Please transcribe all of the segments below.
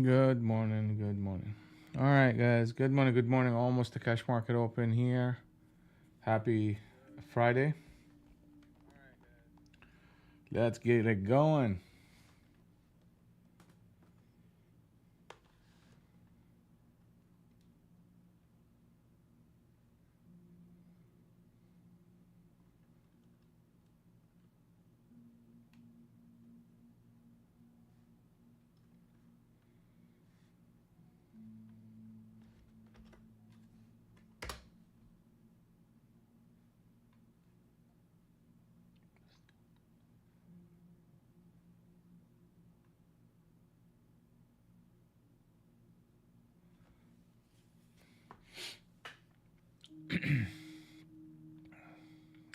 Good morning. Good morning. All right, guys. Good morning. Good morning. Almost the cash market open here. Happy Friday. Let's get it going.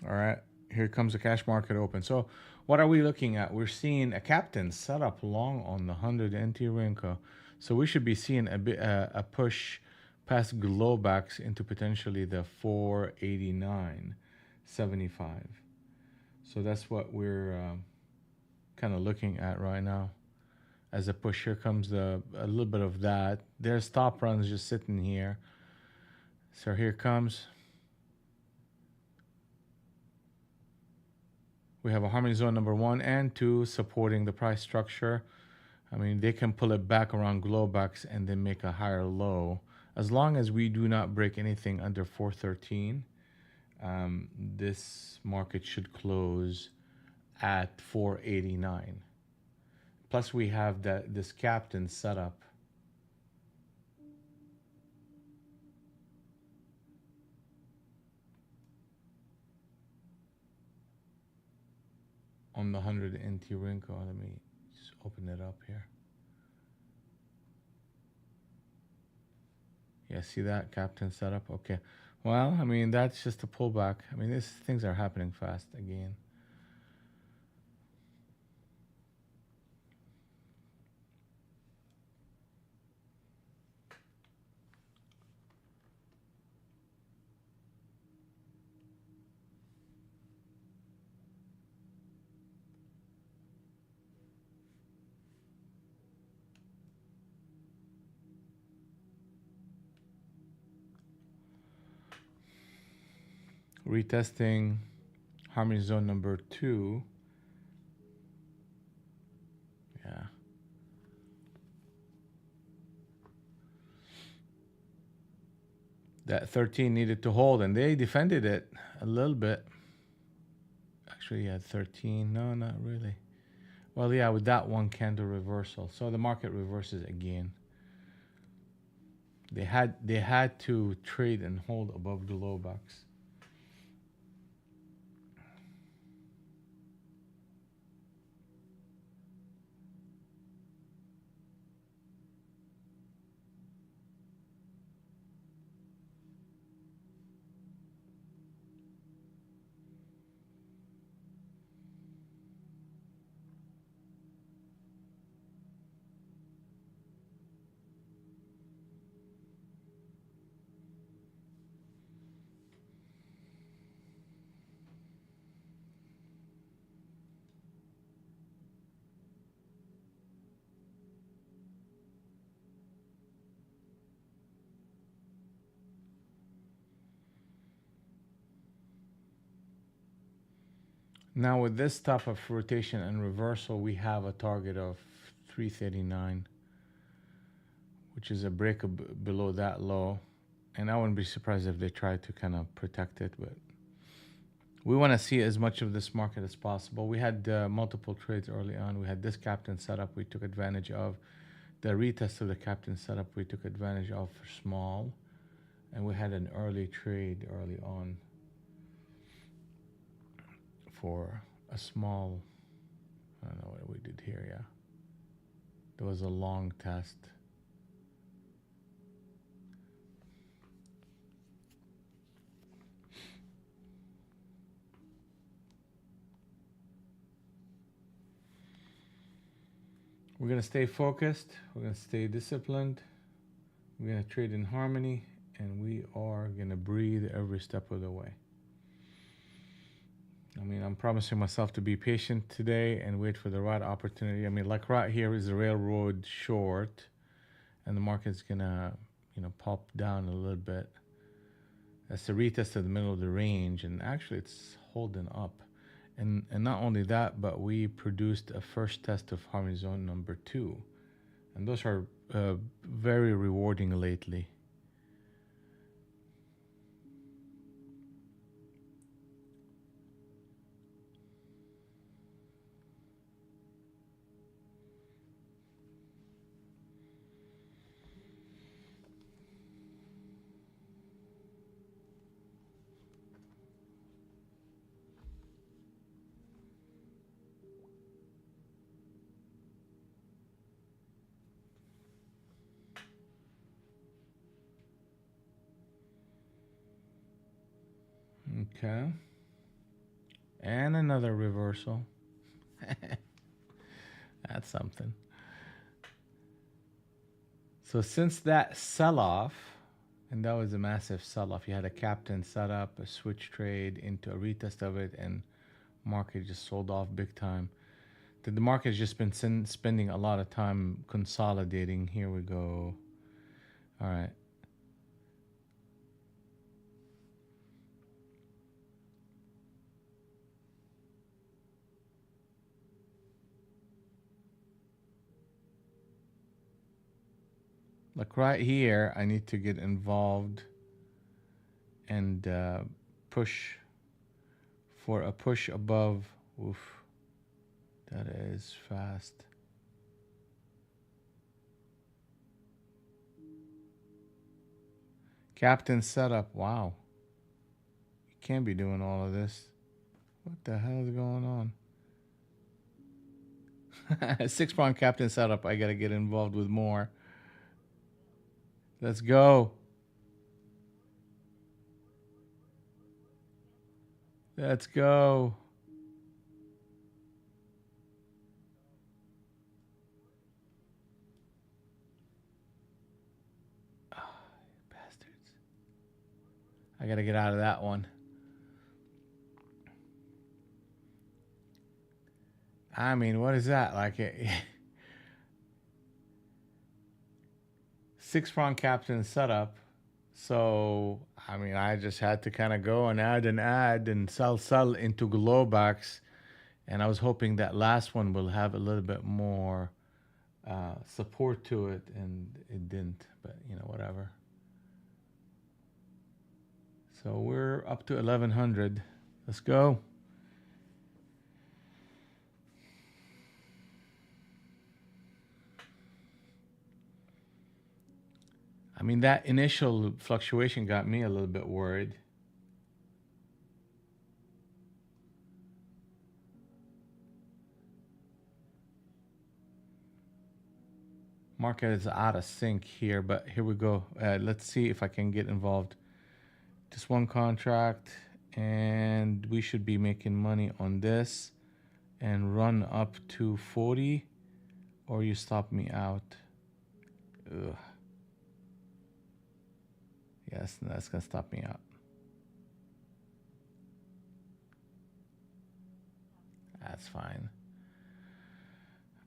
All right. Here comes the cash market open. So, what are we looking at? We're seeing a captain set up long on the 100 NT Rinko. So, we should be seeing a push past Globex into potentially the 489.75. So, that's what we're kind of looking at right now as a push. Here comes a little bit of that. There's stop runs just sitting here. So here comes. We have a harmony zone number 1 and 2 supporting the price structure. I mean, they can pull it back around Globex and then make a higher low. As long as we do not break anything under 413, this market should close at 489. Plus, we have this captain set up on the 100 NT Rinko. Let me just open it up here. Yeah, see that captain setup? Okay. Well, I mean, that's just a pullback. I mean, these things are happening fast again. Retesting harmony zone number 2. Yeah. That 13 needed to hold, and they defended it a little bit. Actually, yeah, 13. No, not really. Well, yeah, with that one candle reversal. So the market reverses again. They had to trade and hold above the low box. Now with this type of rotation and reversal, we have a target of 339, which is a break below that low. And I wouldn't be surprised if they try to kind of protect it, but we want to see as much of this market as possible. We had multiple trades early on. We had this captain setup we took advantage of. The retest of the captain setup we took advantage of for small. And we had an early trade early on for a small, I don't know what we did here, yeah. There was a long test. We're going to stay focused. We're going to stay disciplined. We're going to trade in harmony. And we are going to breathe every step of the way. I mean, I'm promising myself to be patient today and wait for the right opportunity. I mean, like right here is a railroad short. and the market's gonna, pop down a little bit. That's the retest of the middle of the range, and actually it's holding up. And not only that, but we produced a first test of Harmony Zone number 2, and those are very rewarding lately. Okay. And another reversal. That's something. So since that sell-off, and that was a massive sell-off, you had a captain set up, a switch trade into a retest of it, and market just sold off big time. The market's just been spending a lot of time consolidating. Here we go. All right. Like right here, I need to get involved and push for a push above. Oof, that is fast. Captain setup. Wow, you can't be doing all of this. What the hell is going on? 6 prong captain setup. I gotta get involved with more. Let's go. Let's go. Oh, bastards. I gotta get out of that one. I mean, what is that? Like a 6 prong captain setup. So, I mean, I just had to kind of go and add and sell into Globex. And I was hoping that last one will have a little bit more support to it, and it didn't, but whatever. So we're up to 1100. Let's go. I mean, that initial fluctuation got me a little bit worried. Market is out of sync here, but here we go. Let's see if I can get involved. Just one contract, and we should be making money on this and run up to 40, or you stop me out. Ugh. Yes, that's gonna stop me out. That's fine.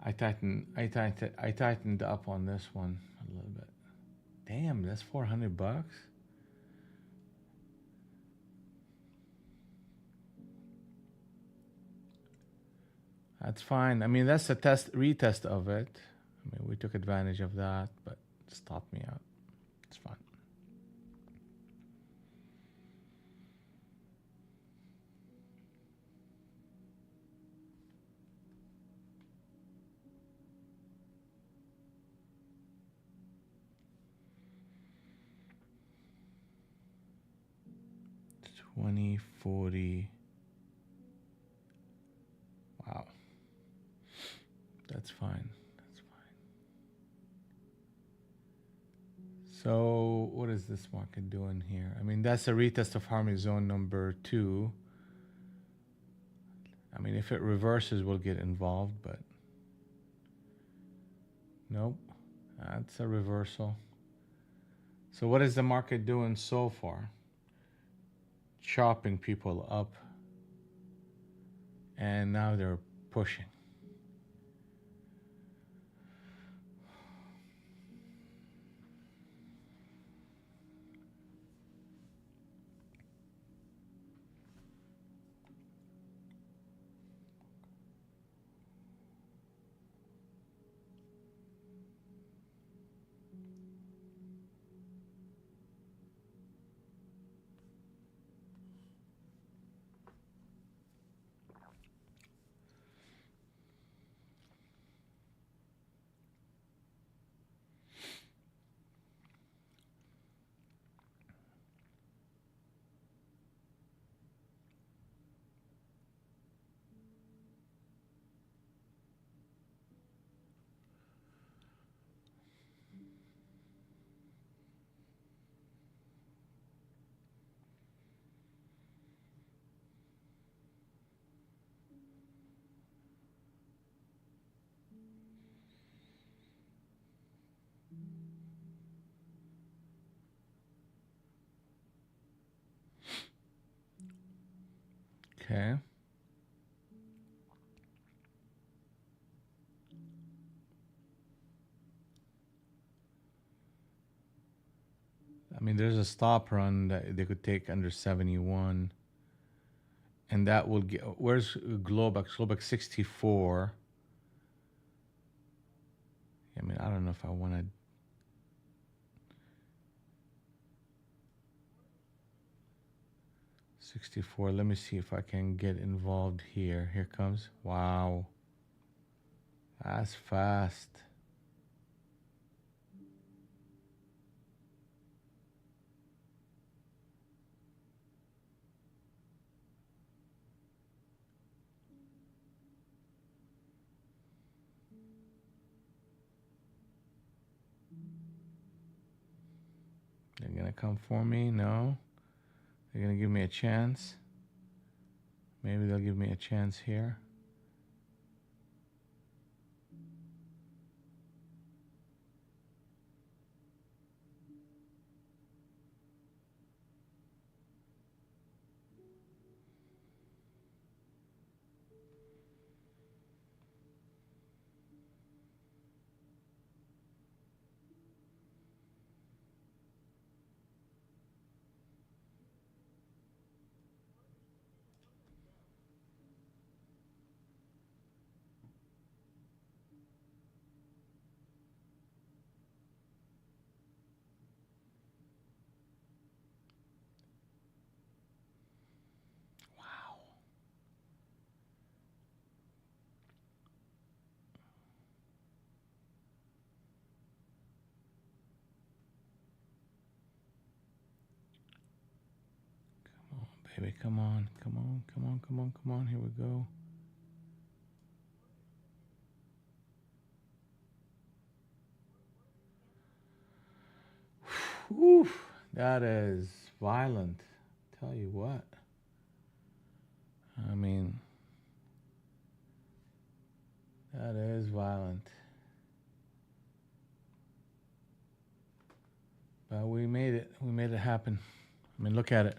I tightened up on this one a little bit. Damn, that's $400. That's fine. I mean, that's a retest of it. I mean, we took advantage of that, but it stopped me out. It's fine. $20.40. Wow. That's fine. That's fine. So what is this market doing here? I mean, that's a retest of Harmony Zone number 2. I mean, if it reverses, we'll get involved, but nope. That's a reversal. So what is the market doing so far? Chopping people up, and now they're pushing. Okay. I mean, there's a stop run that they could take under 71. And that will get, where's Globex? Globex 64. I mean, I don't know if I want to. 64. Let me see if I can get involved here. Here comes. Wow. That's fast. They're going to come for me? No. They're going to give me a chance. Maybe they'll give me a chance here. Wow. Come on, baby. Come on. Come on. Come on. Come on. Come on. Here we go. Whew, that is violent. Tell you what. I mean, that is violent. But we made it. We made it happen. I mean, look at it.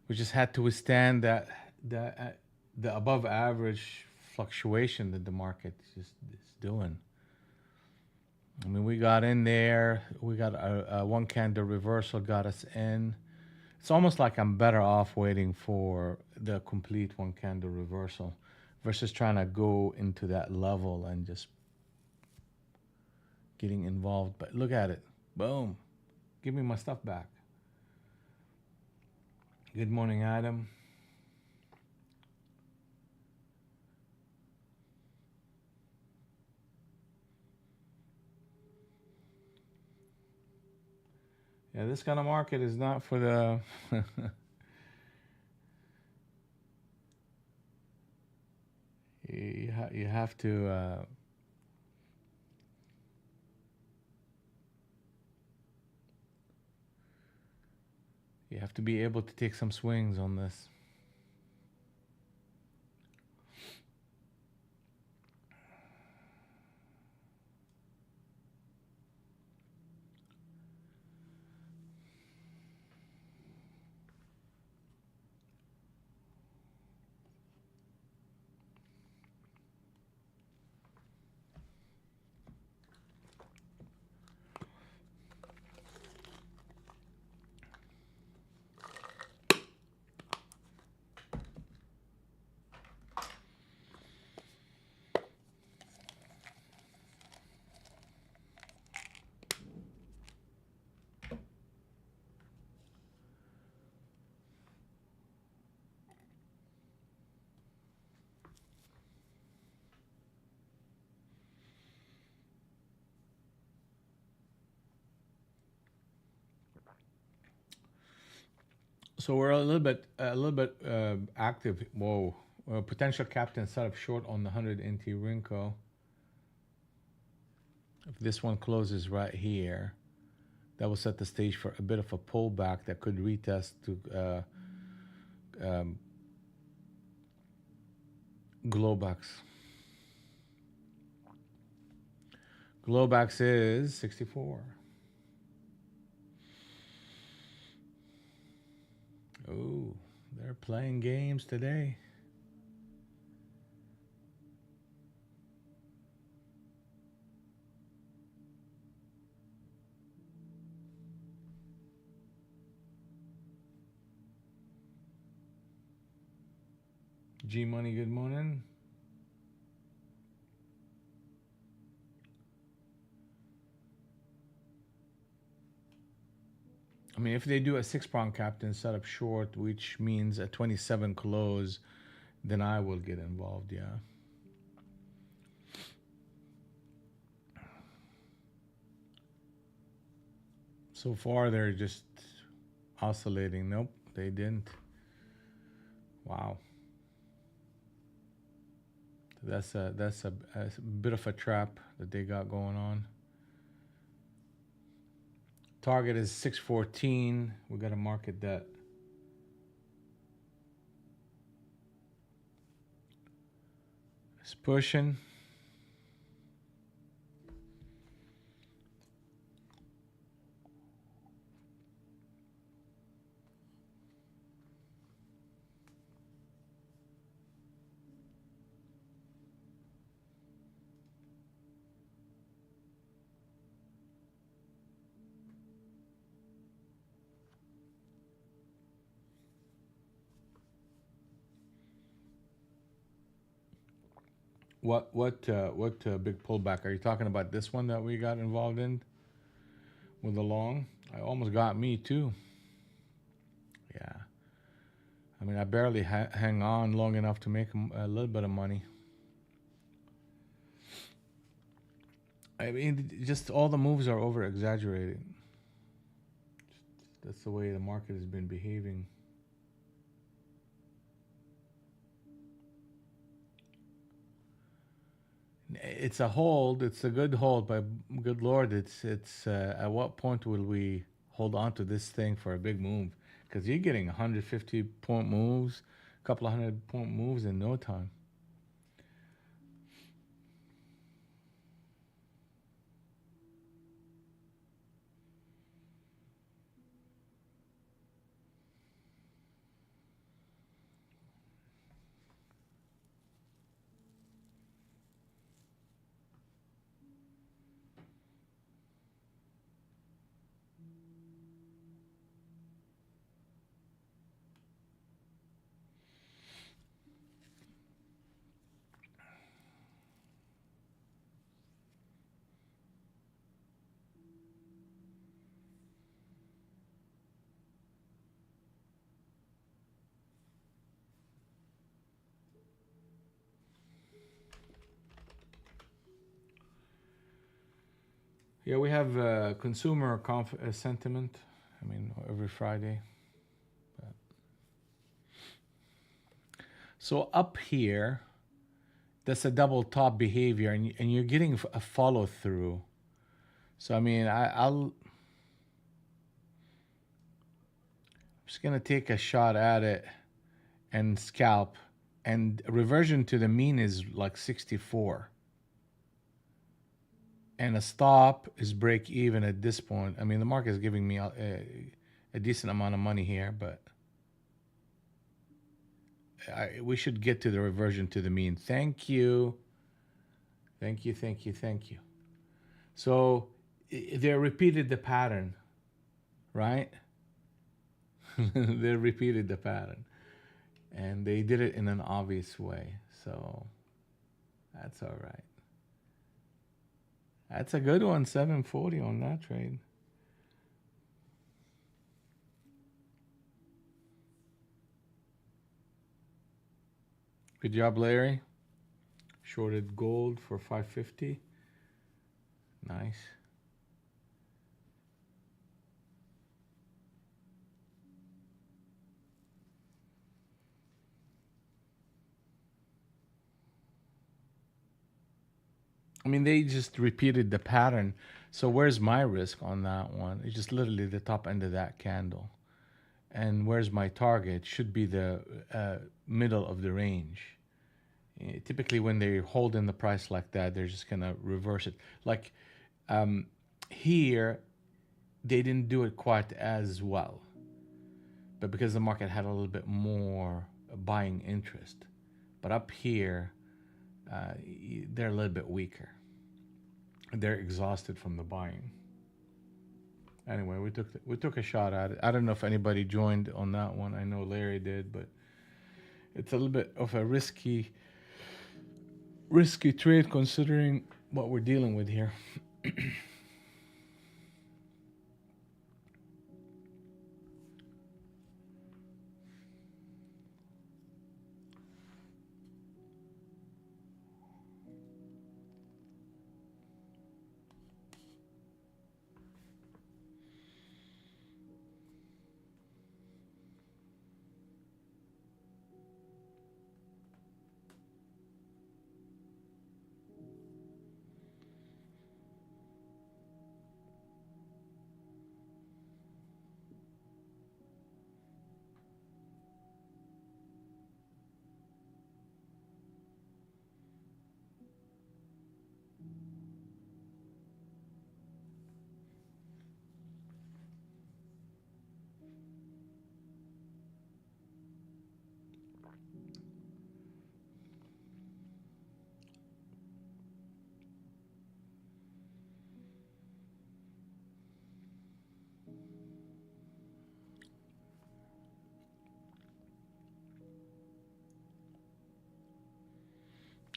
We just had to withstand the above average fluctuation that the market is doing. I mean, we got in there. We got a one candle reversal got us in. It's almost like I'm better off waiting for the complete one candle reversal versus trying to go into that level and just getting involved. But look at it. Boom. Give me my stuff back. Good morning, Adam. Yeah, this kind of market is not for the you have to you have to be able to take some swings on this. So we're a little bit active. Whoa, potential captain set up short on the 100 NT Rinko. If this one closes right here, that will set the stage for a bit of a pullback that could retest to Globex. Globex is 64. Oh, they're playing games today. G Money, good morning. I mean, if they do a 6 prong captain setup short, which means a 27 close, then I will get involved, yeah. So far, they're just oscillating. Nope, they didn't. Wow. That's a bit of a trap that they got going on. Target is 614. We got a market that is pushing. What big pullback? Are you talking about this one that we got involved in with the long? I almost got me too. Yeah. I mean, I barely hang on long enough to make a little bit of money. I mean, just all the moves are over exaggerated. That's the way the market has been behaving. It's a hold. It's a good hold, but good lord, it's at what point will we hold on to this thing for a big move? Because you're getting 150-point moves, a couple of 100-point moves in no time. Yeah, we have consumer sentiment. I mean, every Friday. But. So up here, that's a double top behavior, and you're getting a follow through. So I mean, I'm just gonna take a shot at it and scalp, and reversion to the mean is like 64. And a stop is break even at this point. I mean, the market is giving me a decent amount of money here, but we should get to the reversion to the mean. Thank you. Thank you, thank you, thank you. So they repeated the pattern, right? They repeated the pattern. And they did it in an obvious way. So that's all right. That's a good one, 740 on that trade. Good job, Larry. Shorted gold for 550. Nice. I mean, they just repeated the pattern. So where's my risk on that one? It's just literally the top end of that candle. And where's my target? Should be the middle of the range. Typically, when they hold in the price like that, they're just gonna reverse it. Like here, they didn't do it quite as well, but because the market had a little bit more buying interest. But up here, they're a little bit weaker. They're exhausted from the buying. Anyway, we took a shot at it. I don't know if anybody joined on that one. I know Larry did, but It's a little bit of a risky trade considering what we're dealing with here.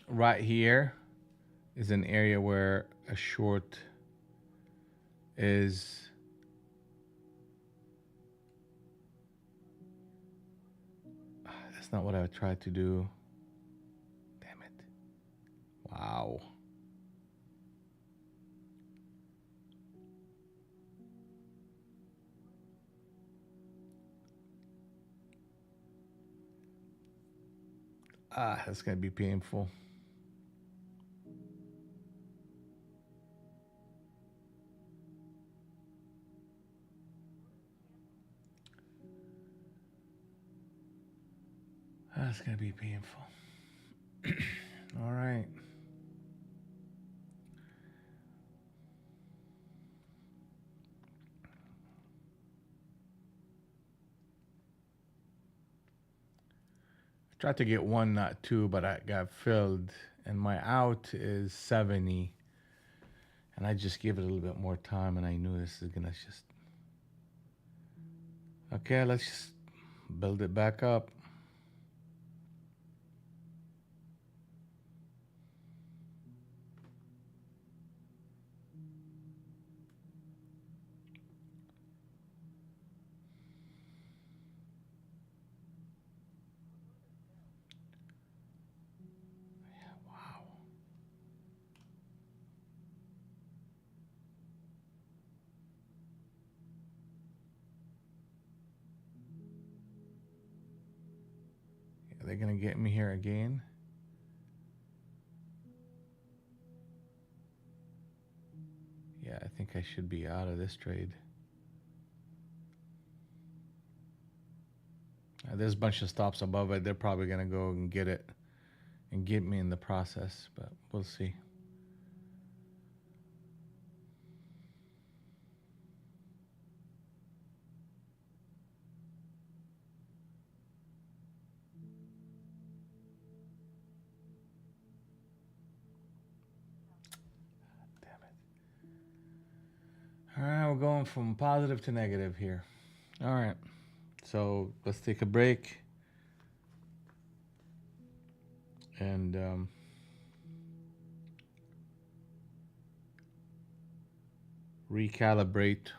Right here is an area where a short is. That's not what I tried to do. Damn it. Wow. That's going to be painful. That's going to be painful. All right. I tried to get one, not two, but I got filled. And my out is 70. And I just gave it a little bit more time, and I knew this is going to just... Okay, let's just build it back up. Are they going to get me here again? Yeah, I think I should be out of this trade. There's a bunch of stops above it. They're probably going to go and get it and get me in the process, but we'll see. All right, we're going from positive to negative here. All right, so let's take a break and recalibrate.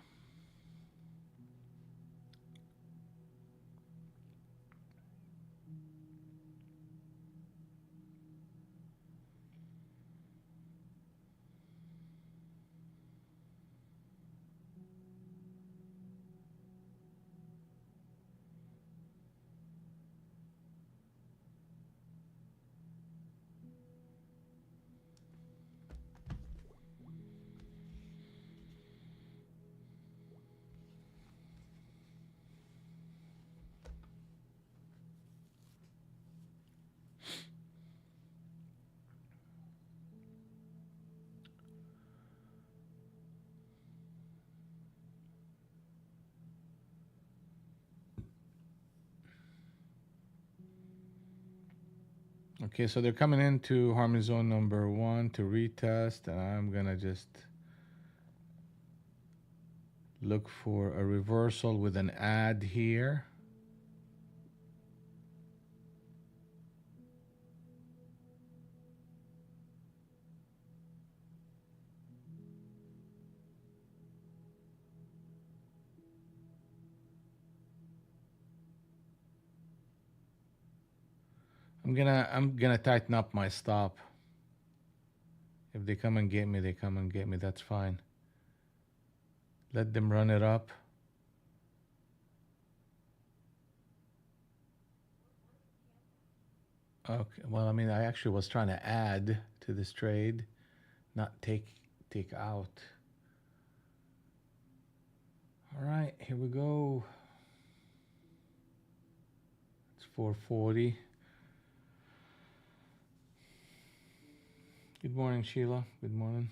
Okay, so they're coming into harmony zone number 1 to retest, and I'm gonna just look for a reversal with an add here. I'm gonna tighten up my stop. If they come and get me, they come and get me. That's fine. Let them run it up. Okay. Well, I mean, I actually was trying to add to this trade, not take out. All right, here we go. It's 440. Good morning, Sheila. Good morning.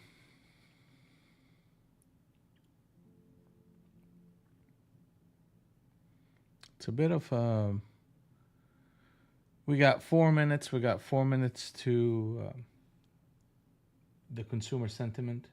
It's a bit of we got 4 minutes. We got 4 minutes to the consumer sentiment.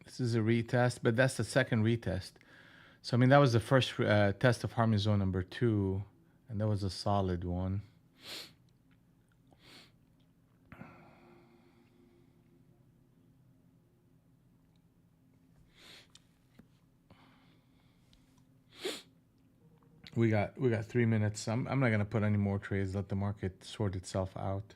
This is a retest, but that's the second retest. So I mean, that was the first test of Harmony Zone number 2, and that was a solid one. We got 3 minutes. I'm not gonna put any more trades. Let the market sort itself out.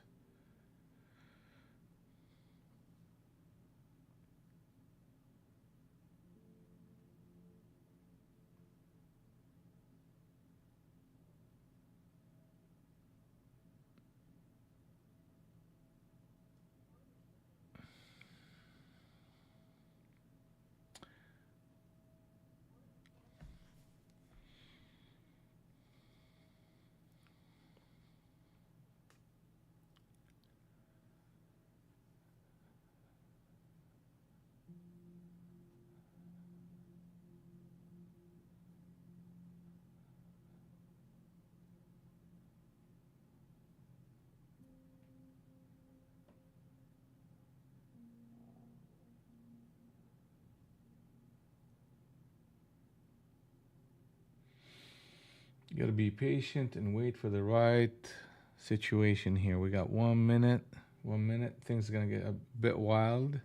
You gotta be patient and wait for the right situation here. We got 1 minute. 1 minute. Things are gonna get a bit wild.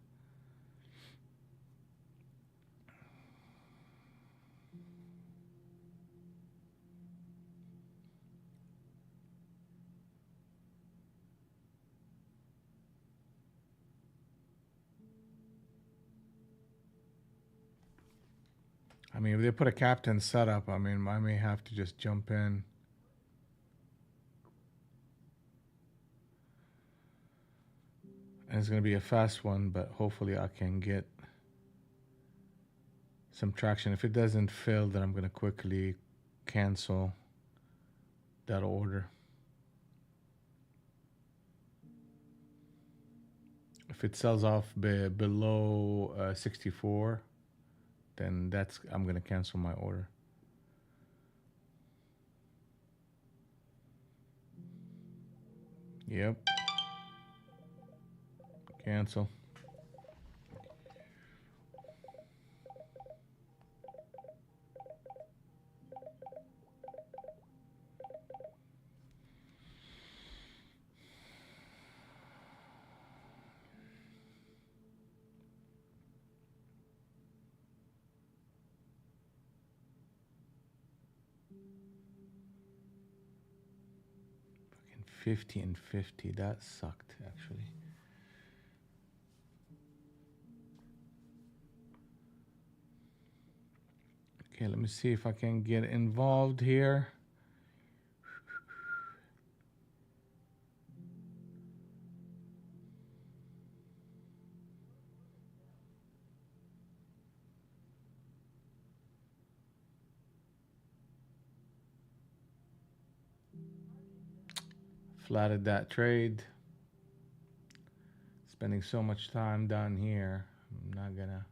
I mean, if they put a captain setup, I mean, I may have to just jump in. And it's going to be a fast one, but hopefully I can get some traction. If it doesn't fill, then I'm going to quickly cancel that order. If it sells off below 64, then I'm going to cancel my order. Yep. Cancel. Fucking 50 and 50. That sucked, actually. Okay, let me see if I can get involved here. Flatted that trade. Spending so much time down here. I'm not gonna.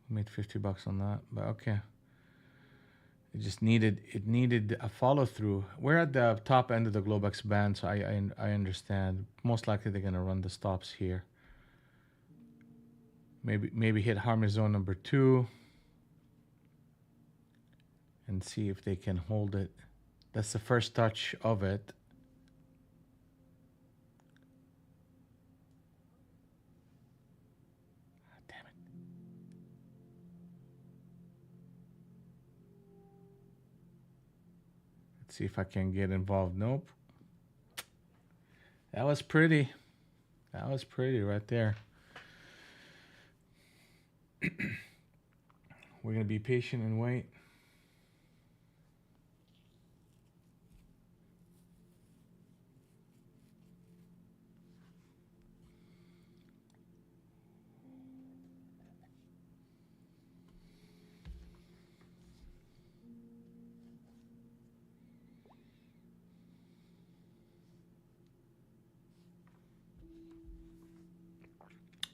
Made 50 bucks on that, but okay. It needed a follow through. We're at the top end of the Globex band, so I understand. Most likely they're gonna run the stops here. Maybe hit harmony zone number 2 and see if they can hold it. That's the first touch of it. Damn it. Let's see if I can get involved. Nope. That was pretty. That was pretty right there. We're going to be patient and wait.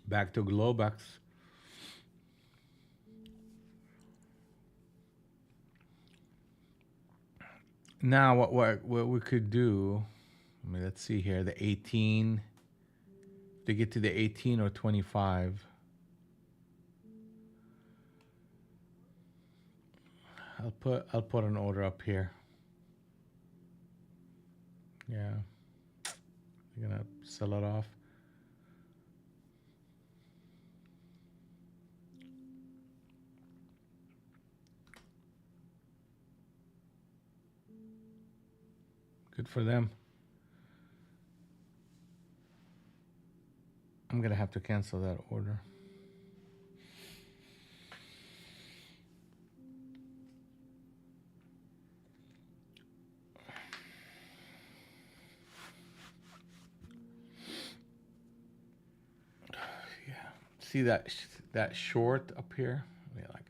Back to Globex. Now, what we could do, I mean, let's see here, the 18. To get to the 18 or 25. I'll put an order up here. Yeah. You're gonna sell it off. Good for them. I'm gonna have to cancel that order. Yeah. See that short up here? Yeah, like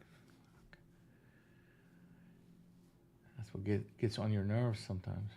that's what gets on your nerves sometimes.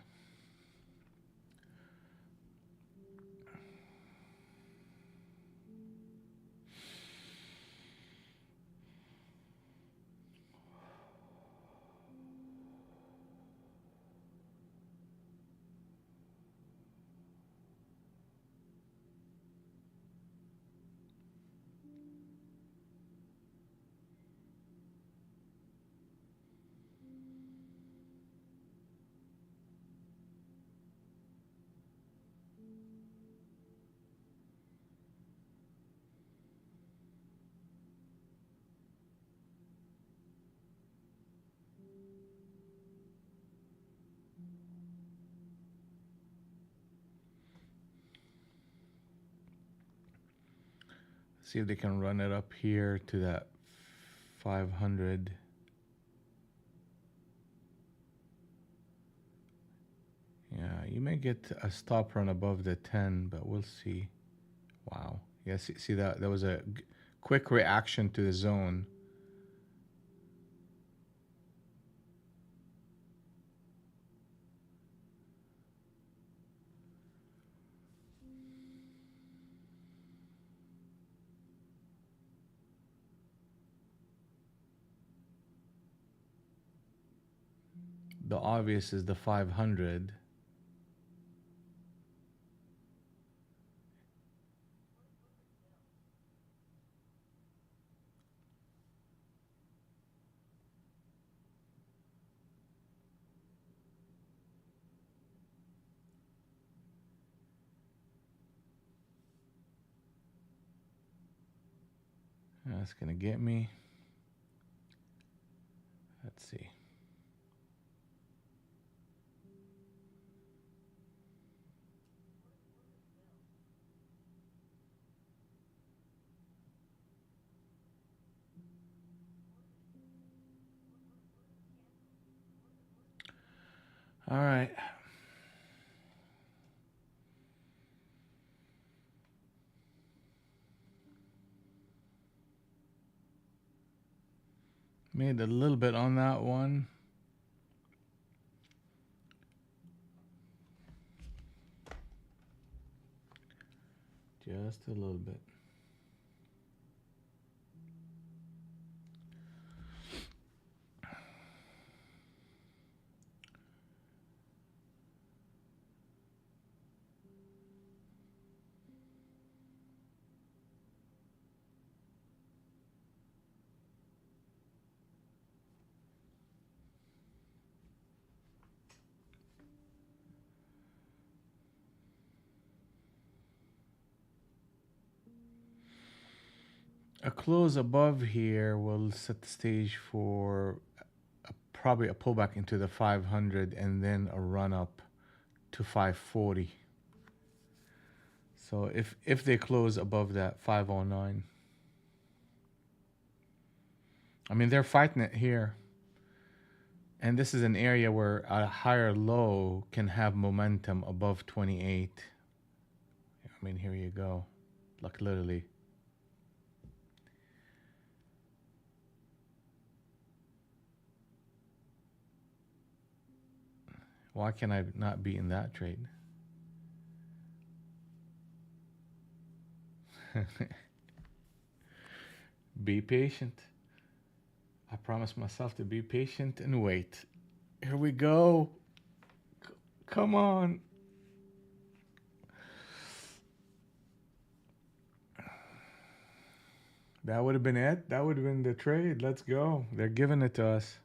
See if they can run it up here to that 500. Yeah, you may get a stop run above the 10, but we'll see. Wow. Yeah, see that was a quick reaction to the zone. The obvious is the 500. That's gonna get me. Let's see. All right. Made a little bit on that one. Just a little bit. A close above here will set the stage for probably a pullback into the 500 and then a run up to 540. So if they close above that 509, I mean, they're fighting it here. And this is an area where a higher low can have momentum above 28. I mean, here you go. Like literally. Why can I not be in that trade? Be patient. I promised myself to be patient and wait. Here we go. Come on. That would have been it. That would have been the trade. Let's go. They're giving it to us.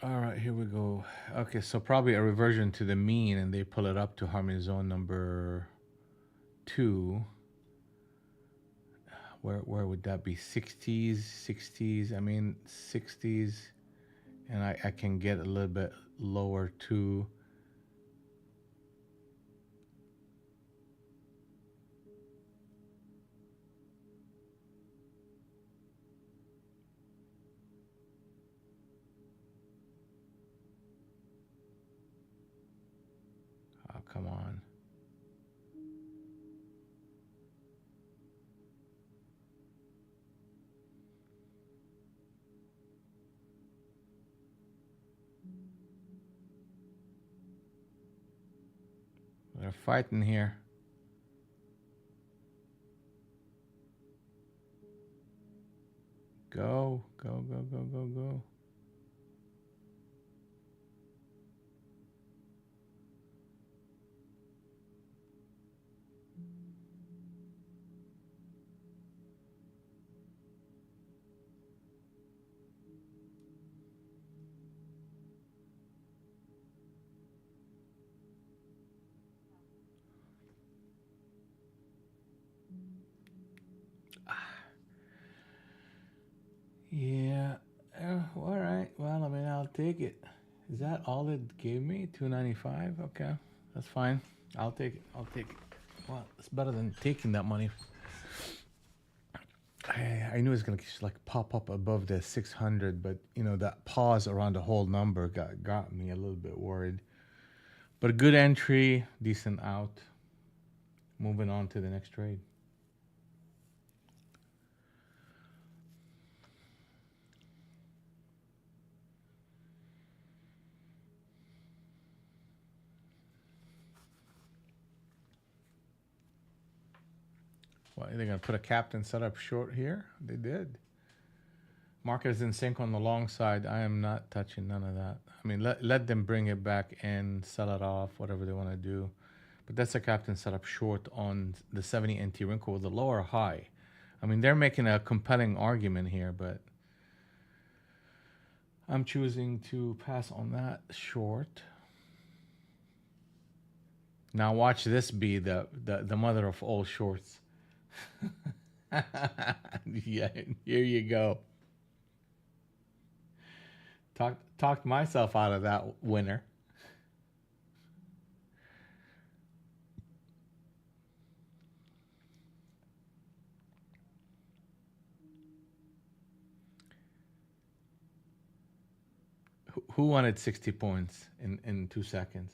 All right, here we go. Okay, so probably a reversion to the mean, and they pull it up to harmony zone number 2. Where would that be? 60s. I mean 60s, and I can get a little bit lower too. Oh, come on. They're fighting here. Go. Yeah. All right. Well, I mean, I'll take it. Is that all it gave me? 295. Okay, that's fine. I'll take it. Well, it's better than taking that money. I knew it was gonna just like pop up above the 600, but that pause around the whole number got me a little bit worried. But a good entry, decent out. Moving on to the next trade. What, are they going to put a captain setup short here? They did. Market is in sync on the long side. I am not touching none of that. I mean, let them bring it back and sell it off, whatever they want to do. But that's a captain set up short on the 70 NT wrinkle with a lower high. I mean, they're making a compelling argument here, but I'm choosing to pass on that short. Now watch this be the mother of all shorts. Yeah, here you go. Talked myself out of that winner. Who wanted 60 points in 2 seconds?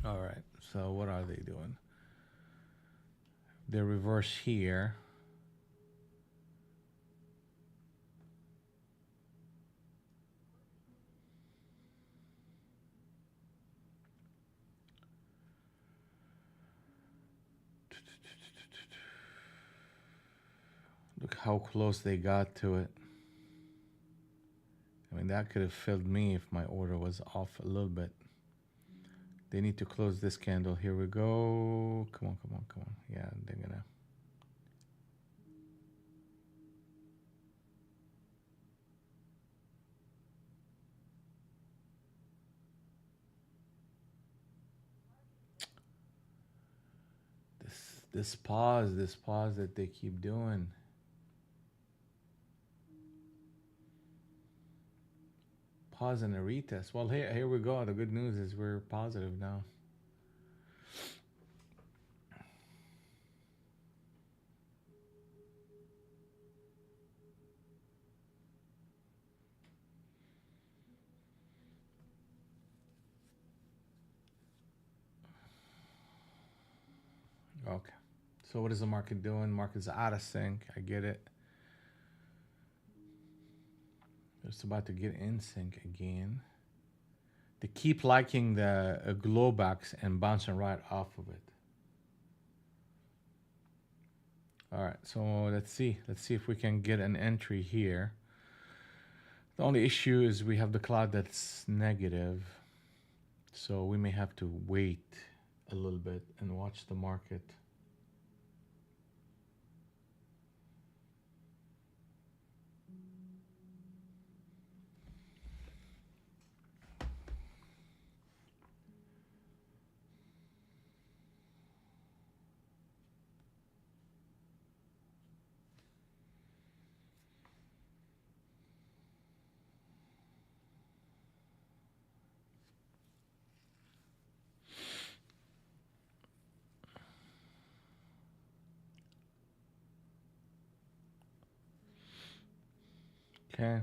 All right. So what are they doing? They reverse here. Look how close they got to it. I mean, that could have filled me if my order was off a little bit. They need to close this candle. Here we go. Come on, come on, come on. Yeah, they're gonna. This pause that they keep doing. Pause and a retest. Well, here we go. The good news is we're positive now. Okay. So what is the market doing? Market's out of sync. I get it. It's about to get in sync again. They keep liking the glowbacks and bouncing right off of it. All right, so let's see. Let's see if we can get an entry here. The only issue is we have the cloud that's negative. So we may have to wait a little bit and watch the market. Okay.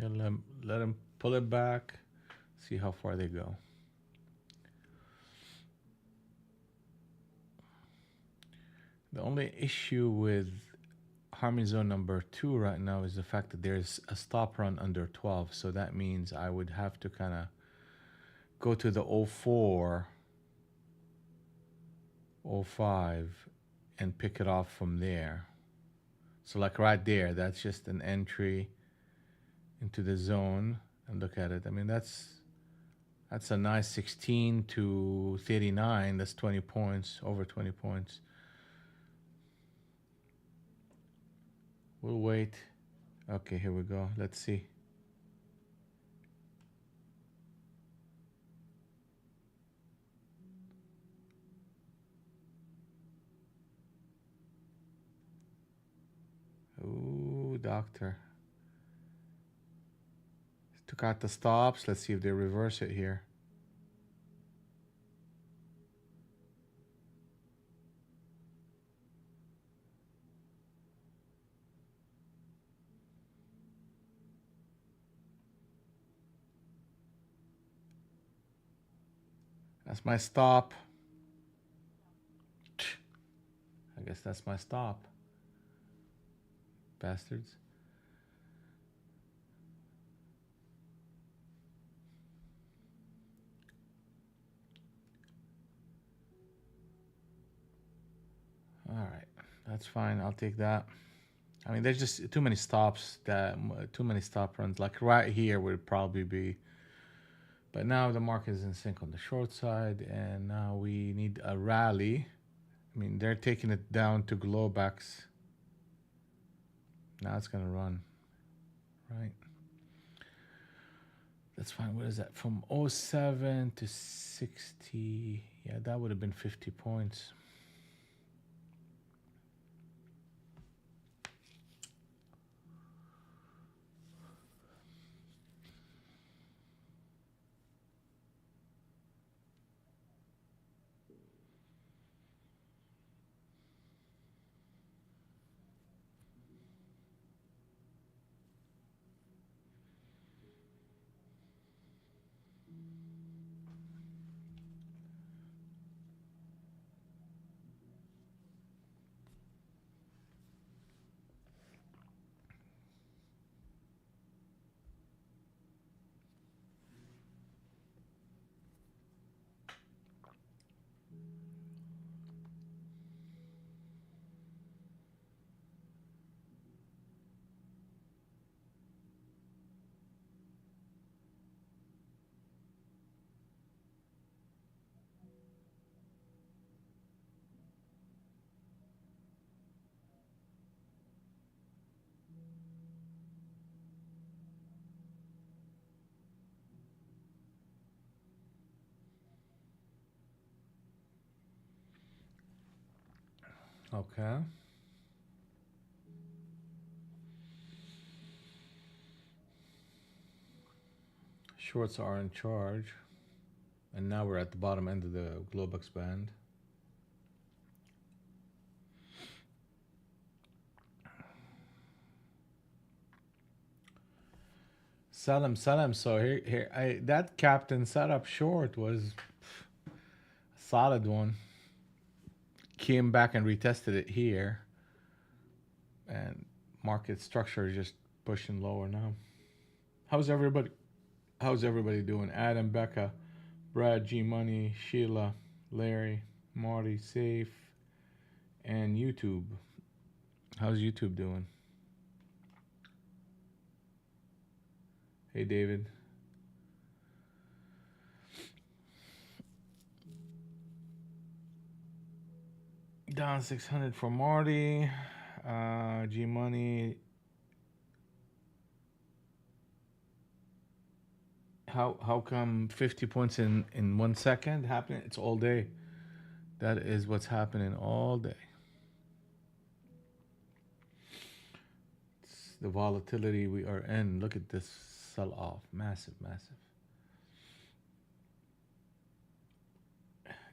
Okay, let them pull it back. See how far they go. The only issue with Harmony Zone number 2 right now is the fact that there's a stop run under 12. So that means I would have to kind of go to the 04, 05 and pick it off from there. So like right there, that's just an entry into the zone. And look at it. I mean, that's a nice 16 to 39. That's 20 points, over 20 points. We'll wait. Okay, here we go. Let's see. Ooh, doctor. Took out the stops. Let's see if they reverse it here. That's my stop. I guess that's my stop. Bastards. All right, that's fine. I'll take that. I mean, there's just too many stops, too many stop runs. Like right here would probably be. But now the market is in sync on the short side, and now we need a rally. I mean, they're taking it down to Globex. Now it's going to run, right? That's fine. What is that? From 07 to 60. Yeah, that would have been 50 points. Okay. Shorts are in charge. And now we're at the bottom end of the Globex band. Sell him. So that captain setup short was a solid one. Came back and retested it here. And market structure is just pushing lower now. How's everybody doing? Adam, Becca, Brad, G Money, Sheila, Larry, Marty, Safe, and YouTube. How's YouTube doing? Hey, David. Down 600 for Marty. G Money. How come 50 points in 1 second happening? It's all day. That is what's happening all day. It's the volatility we are in. Look at this sell off. Massive.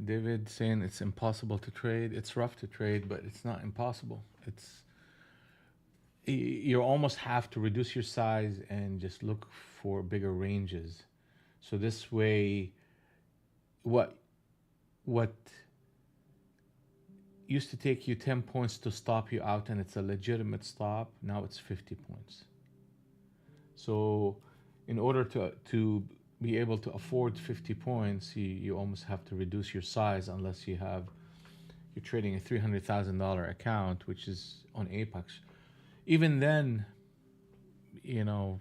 David saying it's impossible to trade. It's rough to trade, but it's not impossible. you almost have to reduce your size and just look for bigger ranges. So this way, what what used to take you 10 points to stop you out and it's a legitimate stop, now it's 50 points. So in order to be able to afford 50 points, you almost have to reduce your size unless you're trading a $300,000 account, which is on Apex. Even then, you know,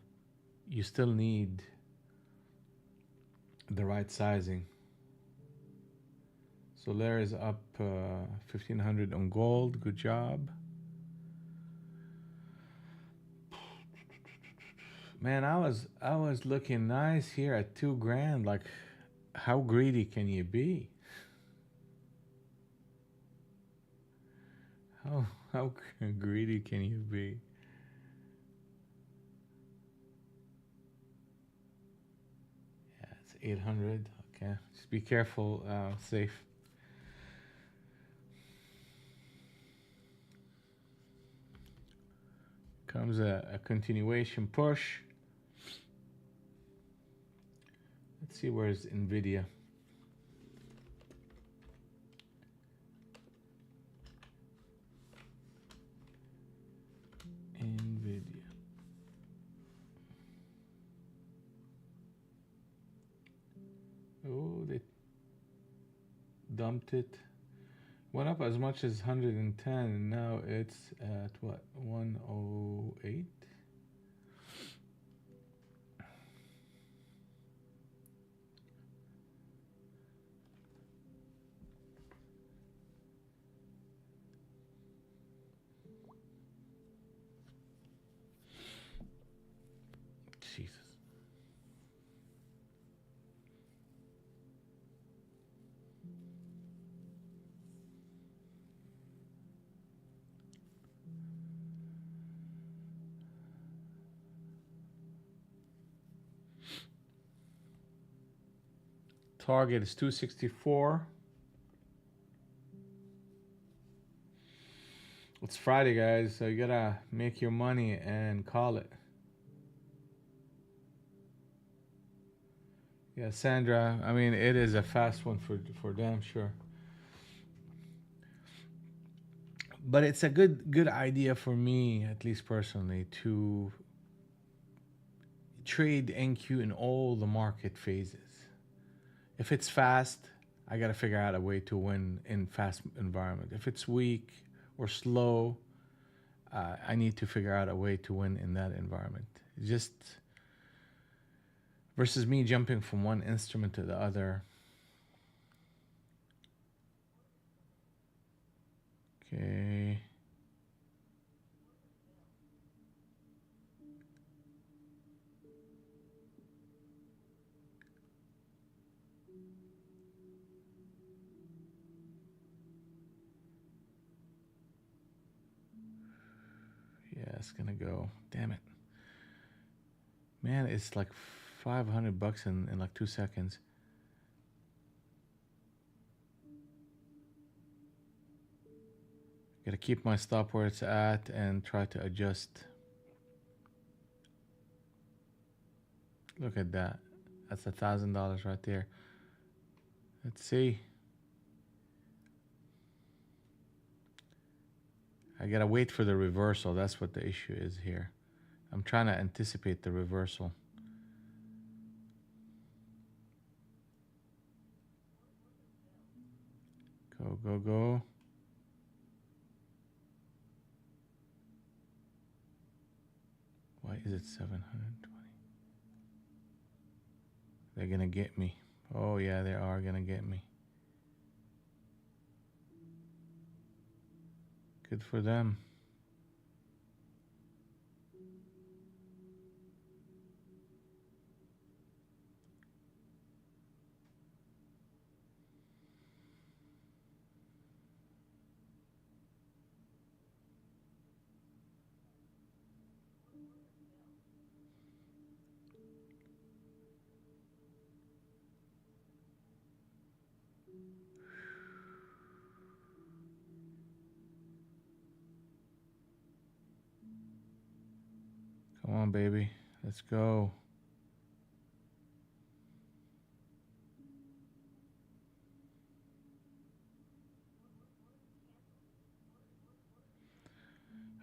you still need the right sizing. So Lair is up 1,500 on gold. Good job. Man, I was looking nice here at 2 grand. Like, how greedy can you be? How greedy can you be? Yeah, it's 800. Okay, just be careful. Safe. Comes a continuation push. Let's see, where's Nvidia. Nvidia. Oh, they dumped it. Went up as much as 110, and now it's at what, 108? Jesus. Target is 264. It's Friday, guys, so you gotta make your money and call it. Yeah, Sandra, I mean, it is a fast one for damn sure. But it's a good idea for me, at least personally, to trade NQ in all the market phases. If it's fast, I got to figure out a way to win in fast environment. If it's weak or slow, I need to figure out a way to win in that environment. Just versus me jumping from one instrument to the other. Okay. Yeah, it's gonna go. Damn it. Man, it's like $500 in like 2 seconds. Gotta keep my stop where it's at and try to adjust. Look at that. That's $1,000 right there. Let's see. I gotta wait for the reversal. That's what the issue is here. I'm trying to anticipate the reversal. Go, go, go. Why is it 720? They're gonna get me. Oh yeah, they are gonna get me. Good for them. Come on, baby. Let's go.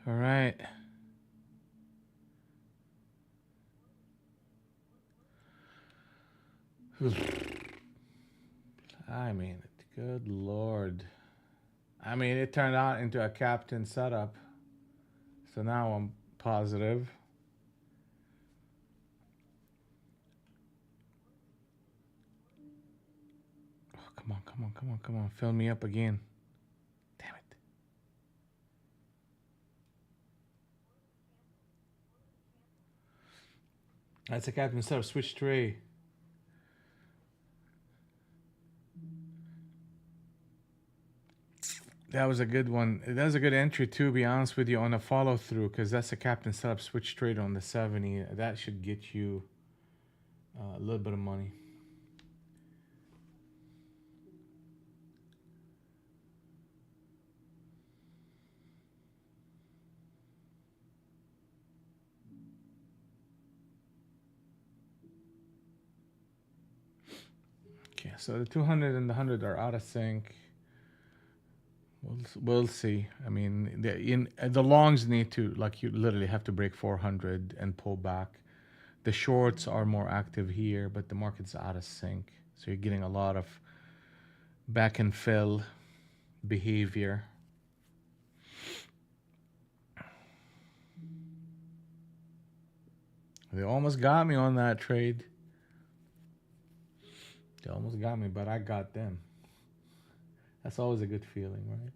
All right. I mean, good Lord. I mean, it turned out into a captain setup. So now I'm positive. Oh, come on, come on, come on, come on. Fill me up again. Damn it. That's a captain setup. Switch tray. That was a good one. That was a good entry too, to be honest with you, on a follow through, because that's a captain setup switch trade on the 70. That should get you a little bit of money. Okay, so the 200 and the 100 are out of sync. We'll see. I mean, the longs need to, like, you literally have to break 400 and pull back. The shorts are more active here, but the market's out of sync. So you're getting a lot of back and fill behavior. They almost got me on that trade. They almost got me, but I got them. That's always a good feeling, right?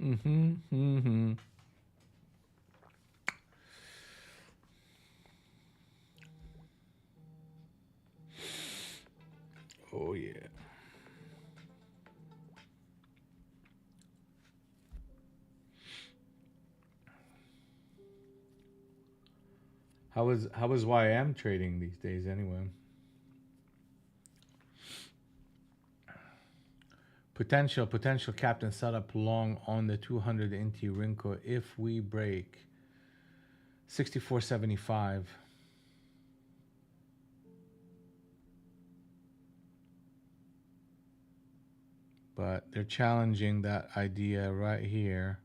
Mm-hmm. Mm-hmm. Oh yeah. How is YM trading these days anyway? Potential captain setup long on the 200 NT Rinko if we break 64.75. But they're challenging that idea right here.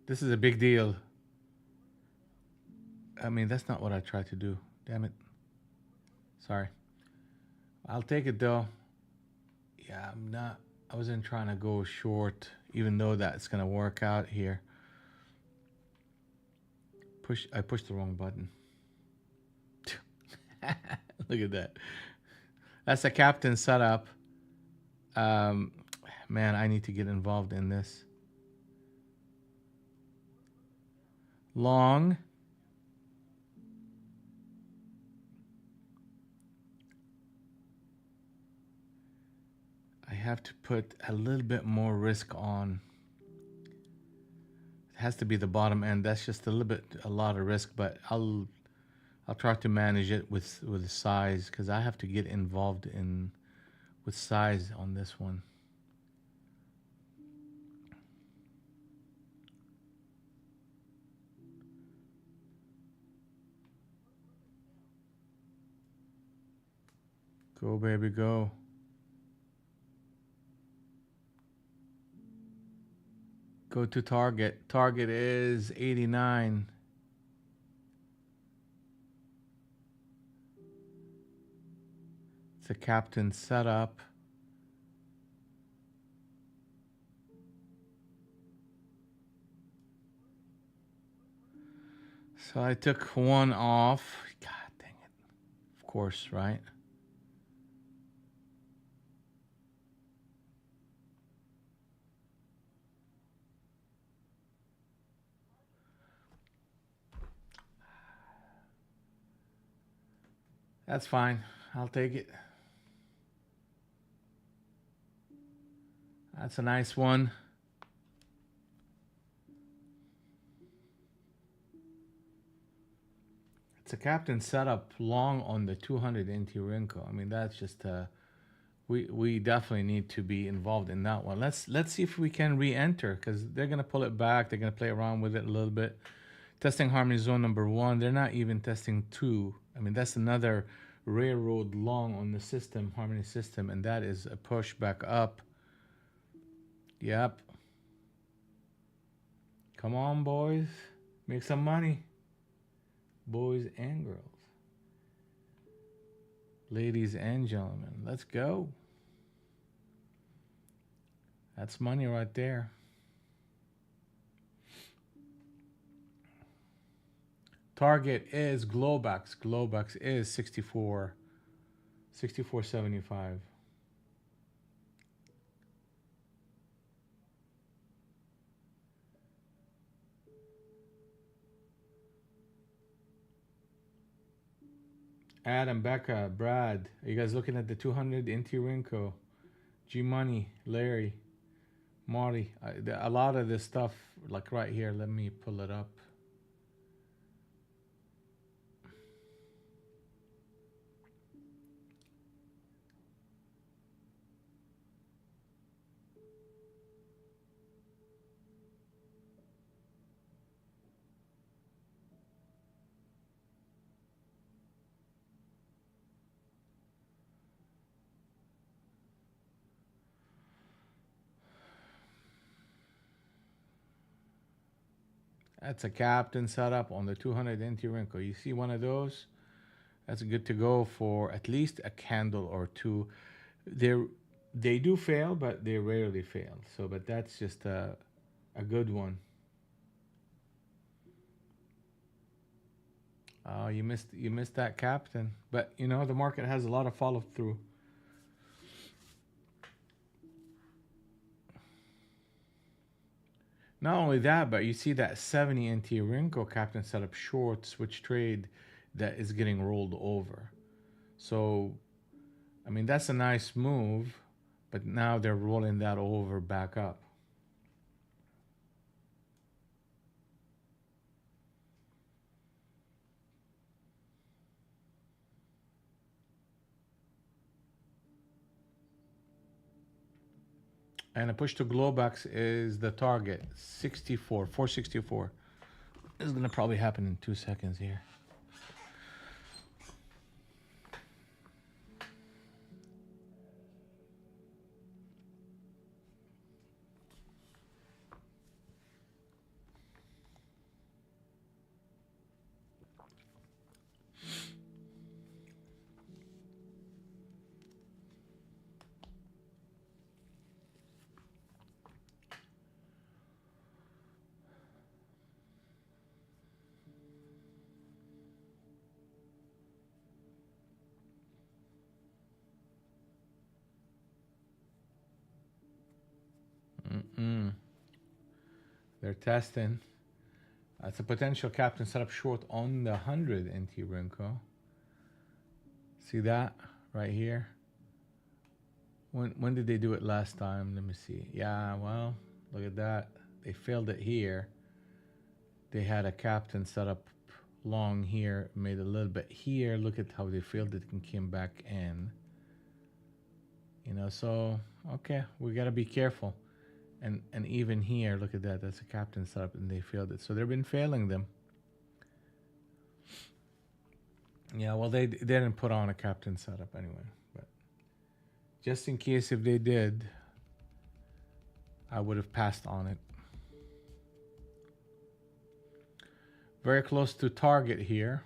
This is a big deal. I mean, that's not what I tried to do. Damn it. Sorry. I'll take it though. Yeah, I wasn't trying to go short, even though that's gonna work out here. I pushed the wrong button. Look at that. That's a captain setup. Um, man, I need to get involved in this. long. I have to put a little bit more risk on. It has to be the bottom end. That's just a lot of risk, but I'll try to manage it with size, because I have to get involved with size on this one. Go, baby, go. Go to target. Target is 89. It's a captain setup. So I took one off. God dang it. Of course, right? That's fine. I'll take it. That's a nice one. It's a captain setup long on the 200 NT Rinko. I mean, that's just we definitely need to be involved in that one. Let's see if we can re-enter, because they're gonna pull it back. They're gonna play around with it a little bit. Testing harmony zone number 1. They're not even testing 2. I mean, that's another railroad long on the system, harmony system, and that is a push back up. Yep. Come on, boys. Make some money. Boys and girls. Ladies and gentlemen, let's go. That's money right there. Target is Globex. Globex is 64.75. Adam, Becca, Brad, are you guys looking at the 200 NT Rinko? G Money, Larry, Marty. A lot of this stuff, like right here, let me pull it up. That's a captain setup on the 200 NT Rinko. You see one of those? That's good to go for at least a candle or two. They do fail, but they rarely fail. So, but that's just a good one. Oh, you missed that captain. But you know, the market has a lot of follow through. Not only that, but you see that 70 NT Rinko captain setup short switch trade that is getting rolled over. So, I mean, that's a nice move, but now they're rolling that over back up. And a push to Globex is the target, 464. This is gonna probably happen in 2 seconds here. They're testing. That's a potential captain setup short on the 100 NT Renko. See that right here? When did they do it last time? Let me see. Yeah, well, look at that. They failed it here. They had a captain set up long here, made a little bit here. Look at how they failed it and came back in. You know, so okay, we gotta be careful. And even here, look at that. That's a captain setup, and they failed it. So they've been failing them. Yeah, well, they didn't put on a captain setup anyway. But just in case if they did, I would have passed on it. Very close to target here.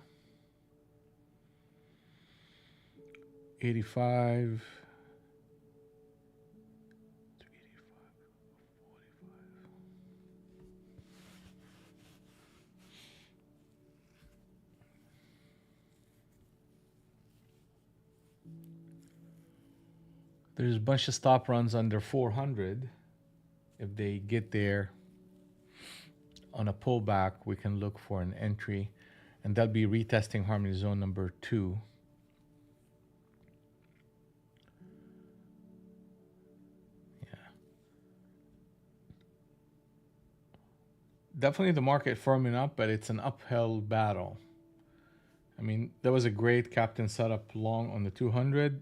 85. There's a bunch of stop runs under 400. If they get there on a pullback, we can look for an entry, and that'll be retesting harmony zone number 2. Yeah. Definitely the market firming up, but it's an uphill battle. I mean, there was a great captain setup long on the 200.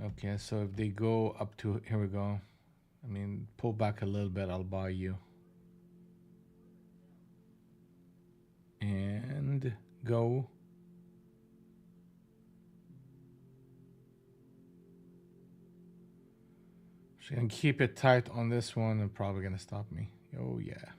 Okay, so if they go up to, here we go. I mean, pull back a little bit, I'll buy you. And go. She's gonna keep it tight on this one and probably gonna stop me. Oh yeah.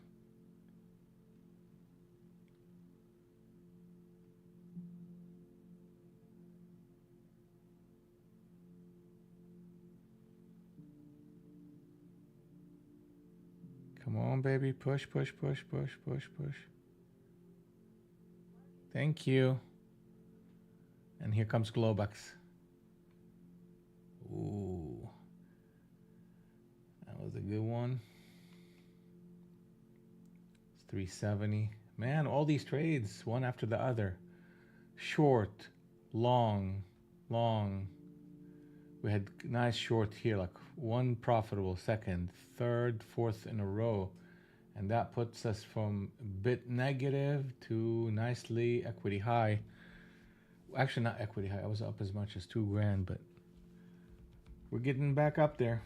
Come on, baby. Push, push, push, push, push, push. Thank you. And here comes Globex. Ooh. That was a good one. It's 370. Man, all these trades, one after the other. Short, long, long. We had nice short here, like one profitable second, third, fourth in a row. And that puts us from a bit negative to nicely equity high. Actually, not equity high. I was up as much as $2,000, but we're getting back up there.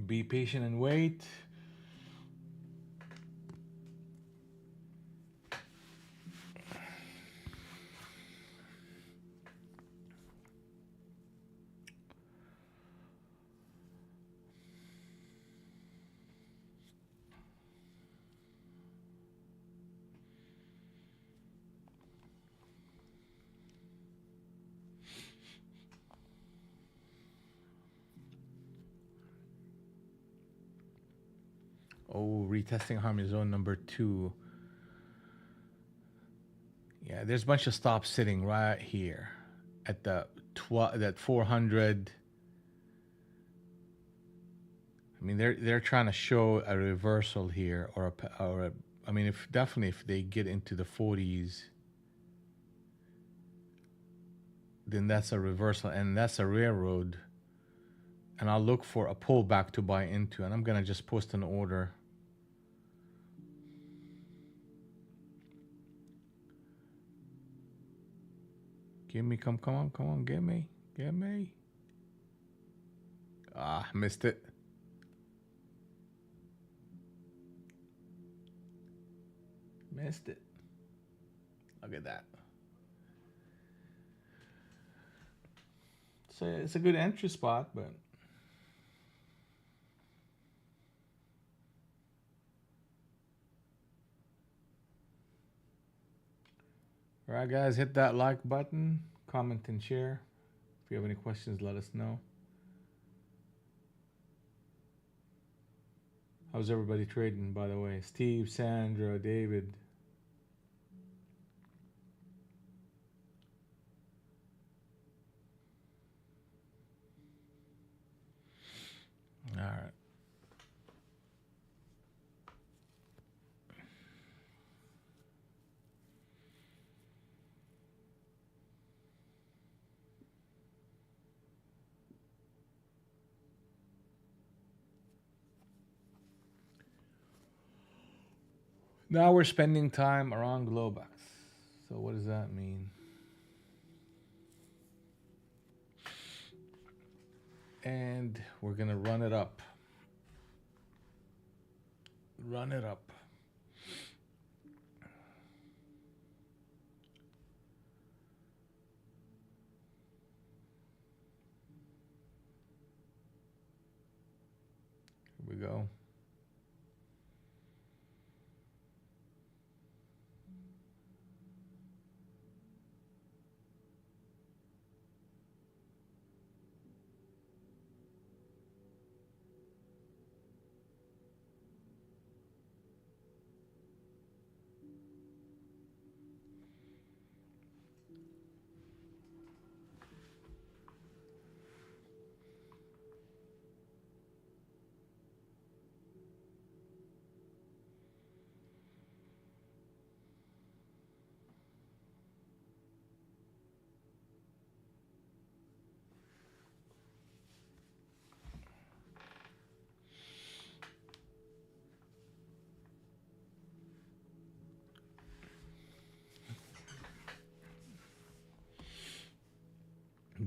Be patient and wait. Oh, retesting harmony zone number 2. Yeah, there's a bunch of stops sitting right here at the that 400. I mean, they're trying to show a reversal here, or I mean, if they get into the 40s, then that's a reversal, and that's a railroad. And I'll look for a pullback to buy into, and I'm gonna just post an order. Give me, come on, get me. Ah, missed it. Missed it. Look at that. So it's a good entry spot, but All right, guys, hit that like button, comment, and share. If you have any questions, let us know. How's everybody trading, by the way? Steve, Sandra, David. All right. Now we're spending time around Globex. So what does that mean? And we're gonna run it up. Run it up. Here we go.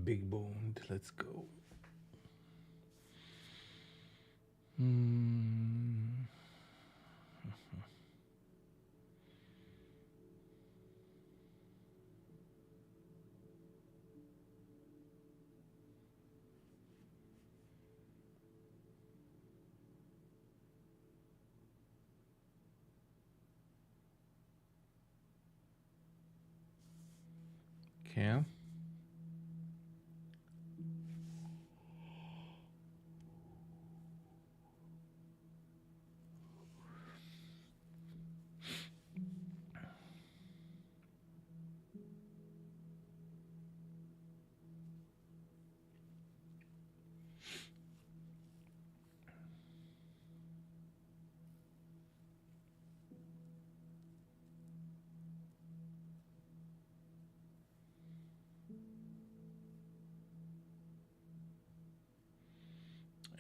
Big boned. Let's go. Cam.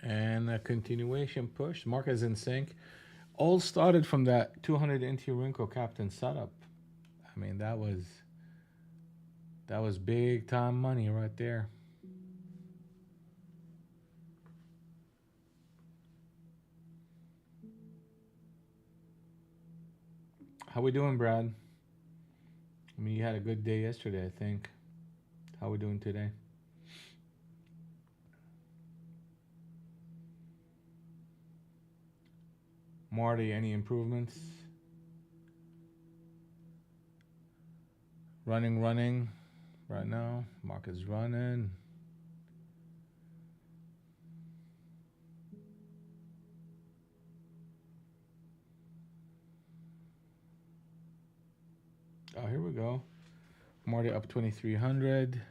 And a continuation push. Market is in sync. All started from that 200 NT Rinko captain setup. I mean, that was big time money right there. How we doing, Brad? I mean, you had a good day yesterday, I think. How we doing today? Marty, any improvements? Running right now. Market's running. Oh, here we go. Marty up 2,300.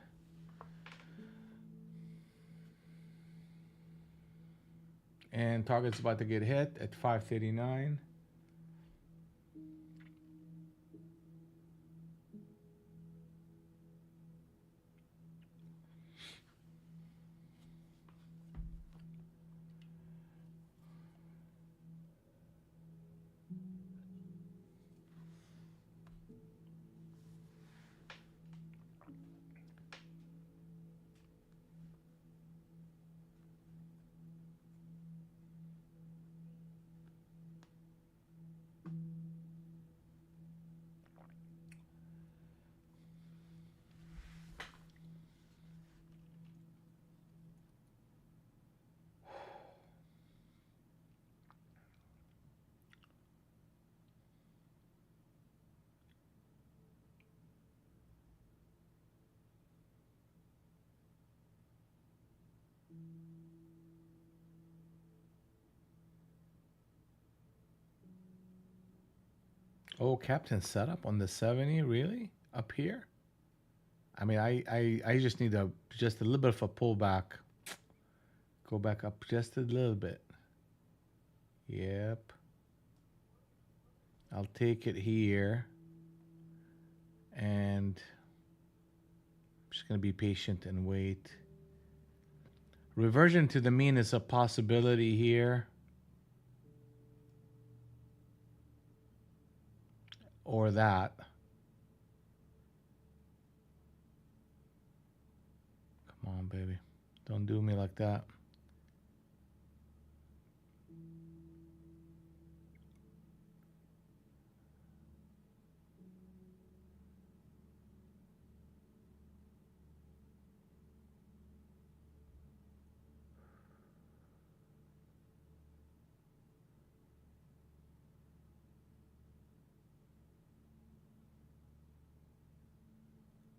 And target's about to get hit at 539. Oh, Captain setup on the 70, really? Up here? I mean, I just need just a little bit of a pullback. Go back up just a little bit. Yep. I'll take it here. And I'm just going to be patient and wait. Reversion to the mean is a possibility here. Or that. Come on, baby. Don't do me like that.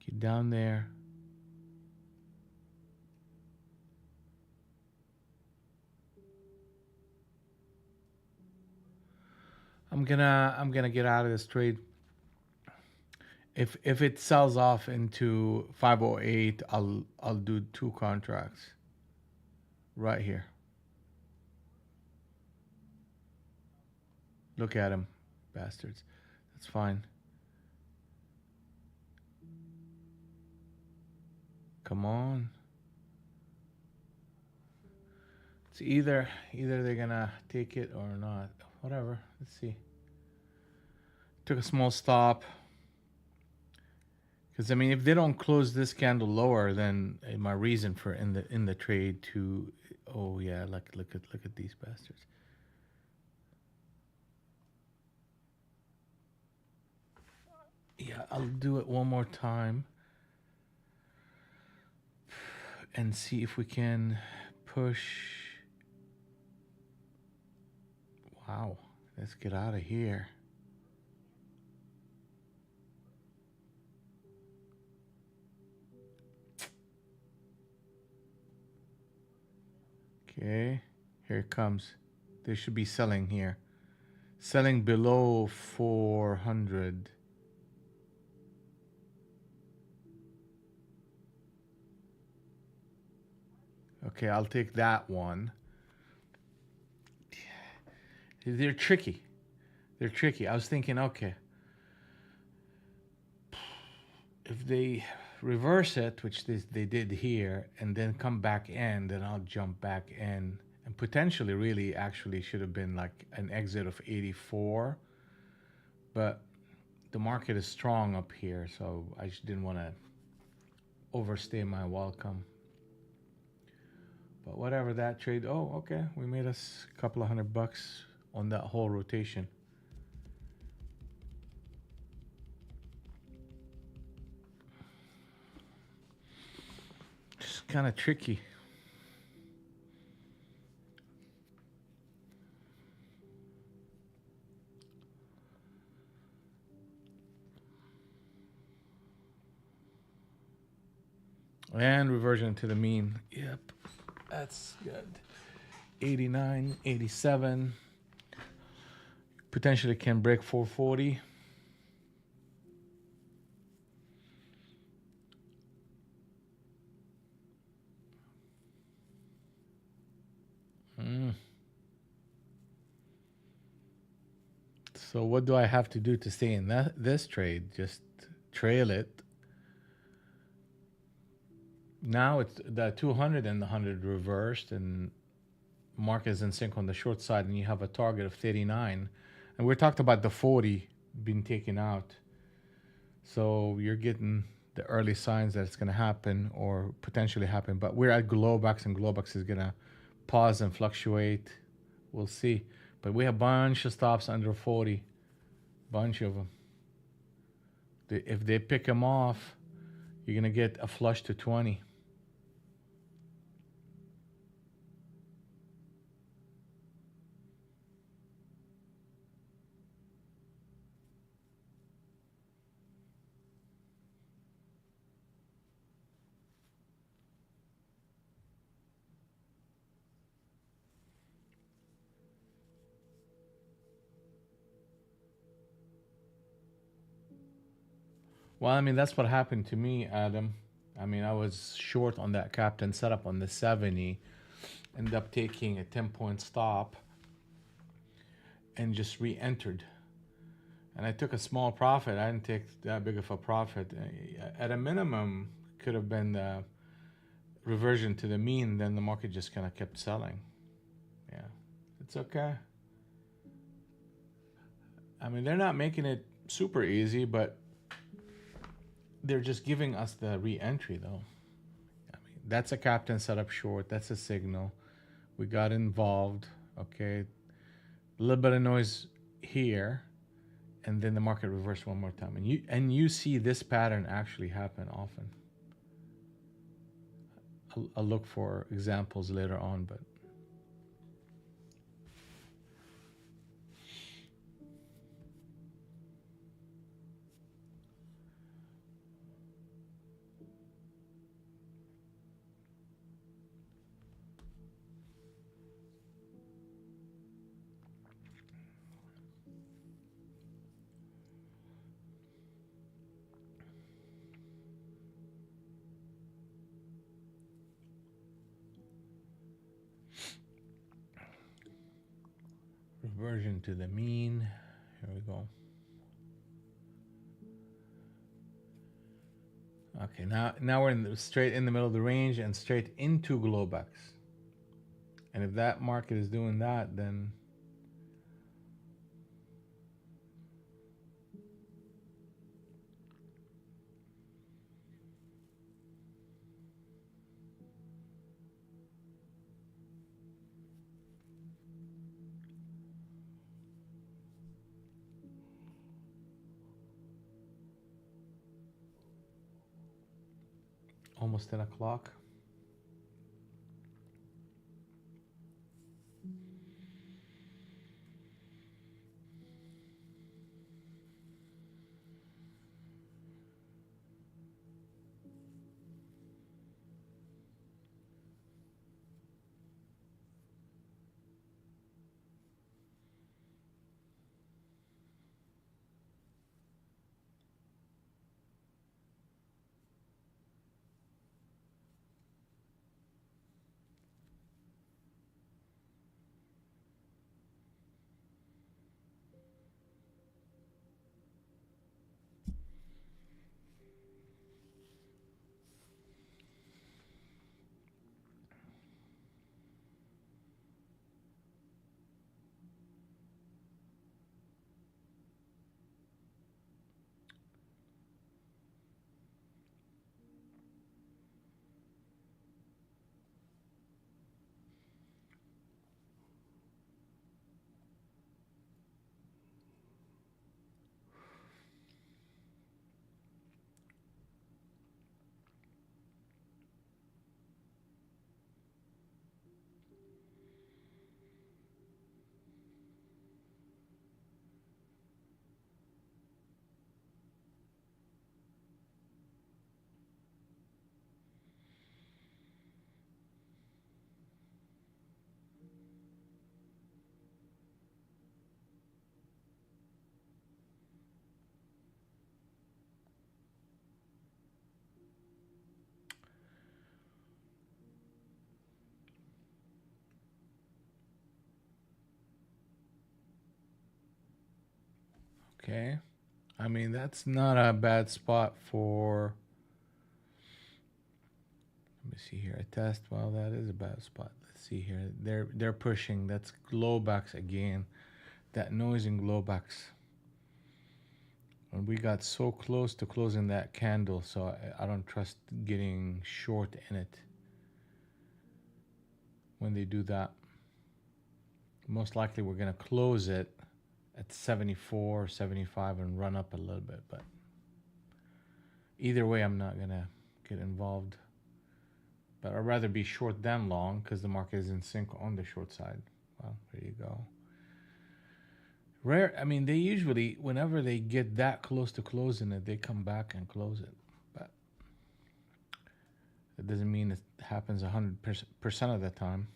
Get down there. I'm gonna get out of this trade. If it sells off into 508, I'll do 2 contracts right here. Look at him, bastards. That's fine. Come on. It's either they're gonna take it or not. Whatever. Let's see. Took a small stop. Because I mean, if they don't close this candle lower, then my reason for in the trade to, oh yeah, like look at these bastards. Yeah, I'll do it one more time and see if we can push. Wow, let's get out of here. Okay, here it comes. They should be selling here. Selling below 400. Okay, I'll take that one. They're tricky. They're tricky. I was thinking, okay, if they reverse it, which they did here, and then come back in, then I'll jump back in. And potentially, really, actually should have been like an exit of 84. But the market is strong up here, so I just didn't want to overstay my welcome. But whatever that trade, oh, okay, we made us a couple of $100 on that whole rotation. Just kind of tricky. And reversion to the mean. Yep, that's good. 89, 87. Potentially can break 440. So what do I have to do to stay in this trade? Just trail it. Now it's the 200 and the 100 reversed, and market is in sync on the short side, and you have a target of 39. And we talked about the 40 being taken out. So you're getting the early signs that it's going to happen or potentially happen. But we're at Globex, and Globex is going to pause and fluctuate. We'll see. But we have a bunch of stops under 40. Bunch of them. If they pick them off, you're going to get a flush to 20. Well, I mean, that's what happened to me, Adam. I mean, I was short on that captain setup on the 70, ended up taking a 10-point stop and just re-entered. And I took a small profit. I didn't take that big of a profit. At a minimum, could have been the reversion to the mean. Then the market just kind of kept selling. Yeah, it's okay. I mean, they're not making it super easy, but they're just giving us the re-entry, though. I mean, that's a captain setup short. That's a signal. We got involved. Okay, a little bit of noise here, and then the market reversed one more time. And you see this pattern actually happen often. I'll look for examples later on, but reversion to the mean. Here we go. Okay, now we're straight in the middle of the range and straight into Globex. And if that market is doing that, then almost 10 o'clock. Okay. I mean, that's not a bad spot for, let me see here, a test. Well, that is a bad spot. Let's see here. They're pushing. That's Globex again. That noise in Globex. And we got so close to closing that candle, so I don't trust getting short in it when they do that. Most likely we're going to close it at 74, 75 and run up a little bit, but either way, I'm not going to get involved. But I'd rather be short than long because the market is in sync on the short side. Well, there you go. Rare. I mean, they usually, whenever they get that close to closing it, they come back and close it. But it doesn't mean it happens 100% of the time.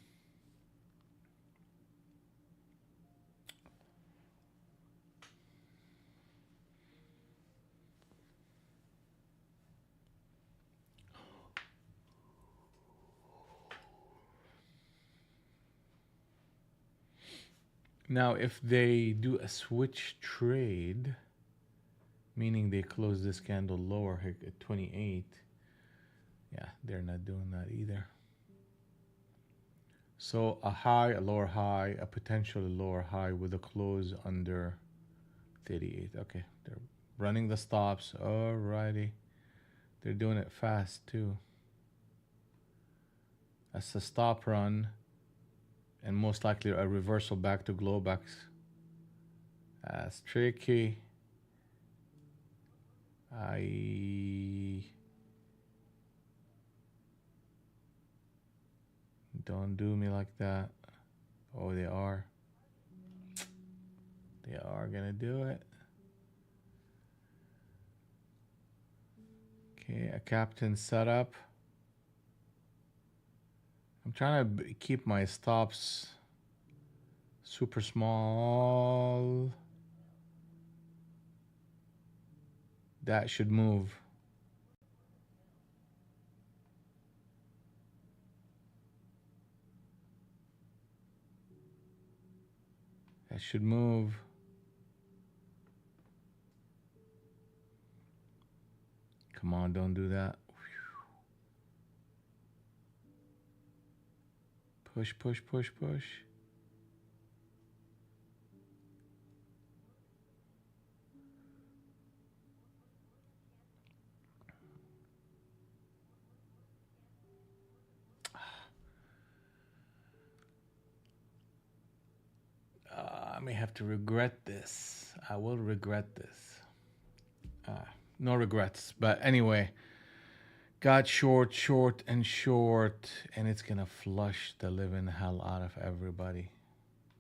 Now, if they do a switch trade, meaning they close this candle lower here at 28, yeah, they're not doing that either. So a high, a lower high, a potentially lower high with a close under 38. Okay, they're running the stops. Alrighty. They're doing it fast too. That's a stop run, and most likely a reversal back to Globex. That's tricky. Don't do me like that. Oh, they are. They are gonna do it. Okay, a captain setup. I'm trying to keep my stops super small. That should move. That should move. Come on, don't do that. Push, push, push, push. I may have to regret this. I will regret this. No regrets. But anyway, got short, short, and short, and it's gonna flush the living hell out of everybody.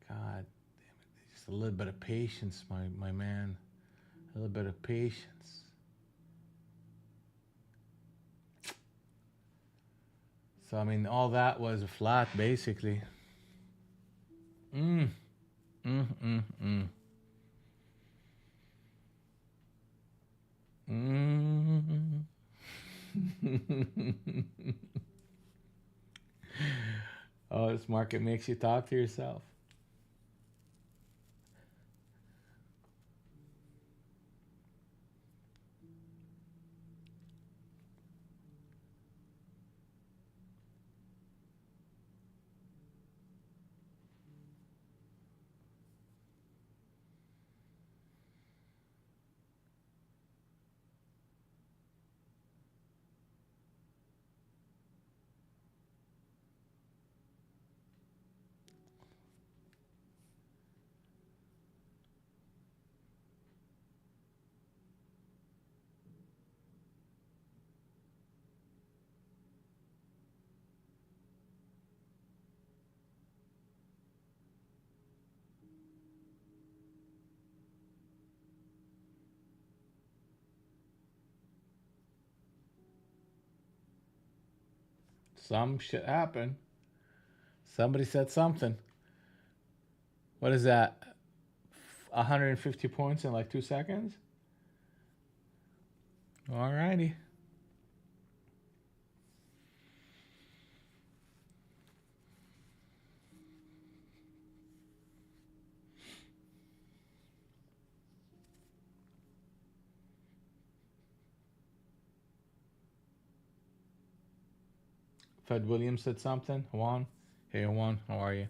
God damn it. Just a little bit of patience, my man. A little bit of patience. So I mean, all that was a flat, basically. Mm. Mm, mm, mm. Mm. Oh, this market makes you talk to yourself. Some shit happened. Somebody said something. What is that? 150 points in like 2 seconds? Alrighty. Fred Williams said something. Juan. Hey, Juan. How are you?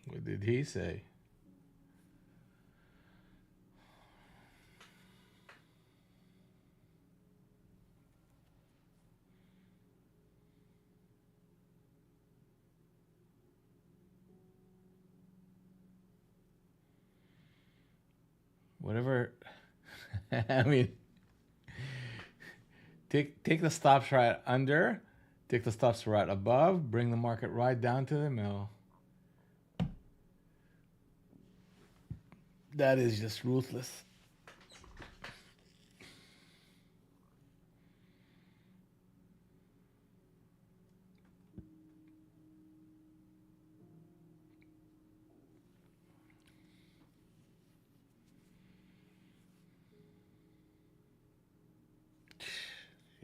What did he say? Whatever. I mean, take the stops right under, take the stops right above, bring the market right down to the middle. That is just ruthless.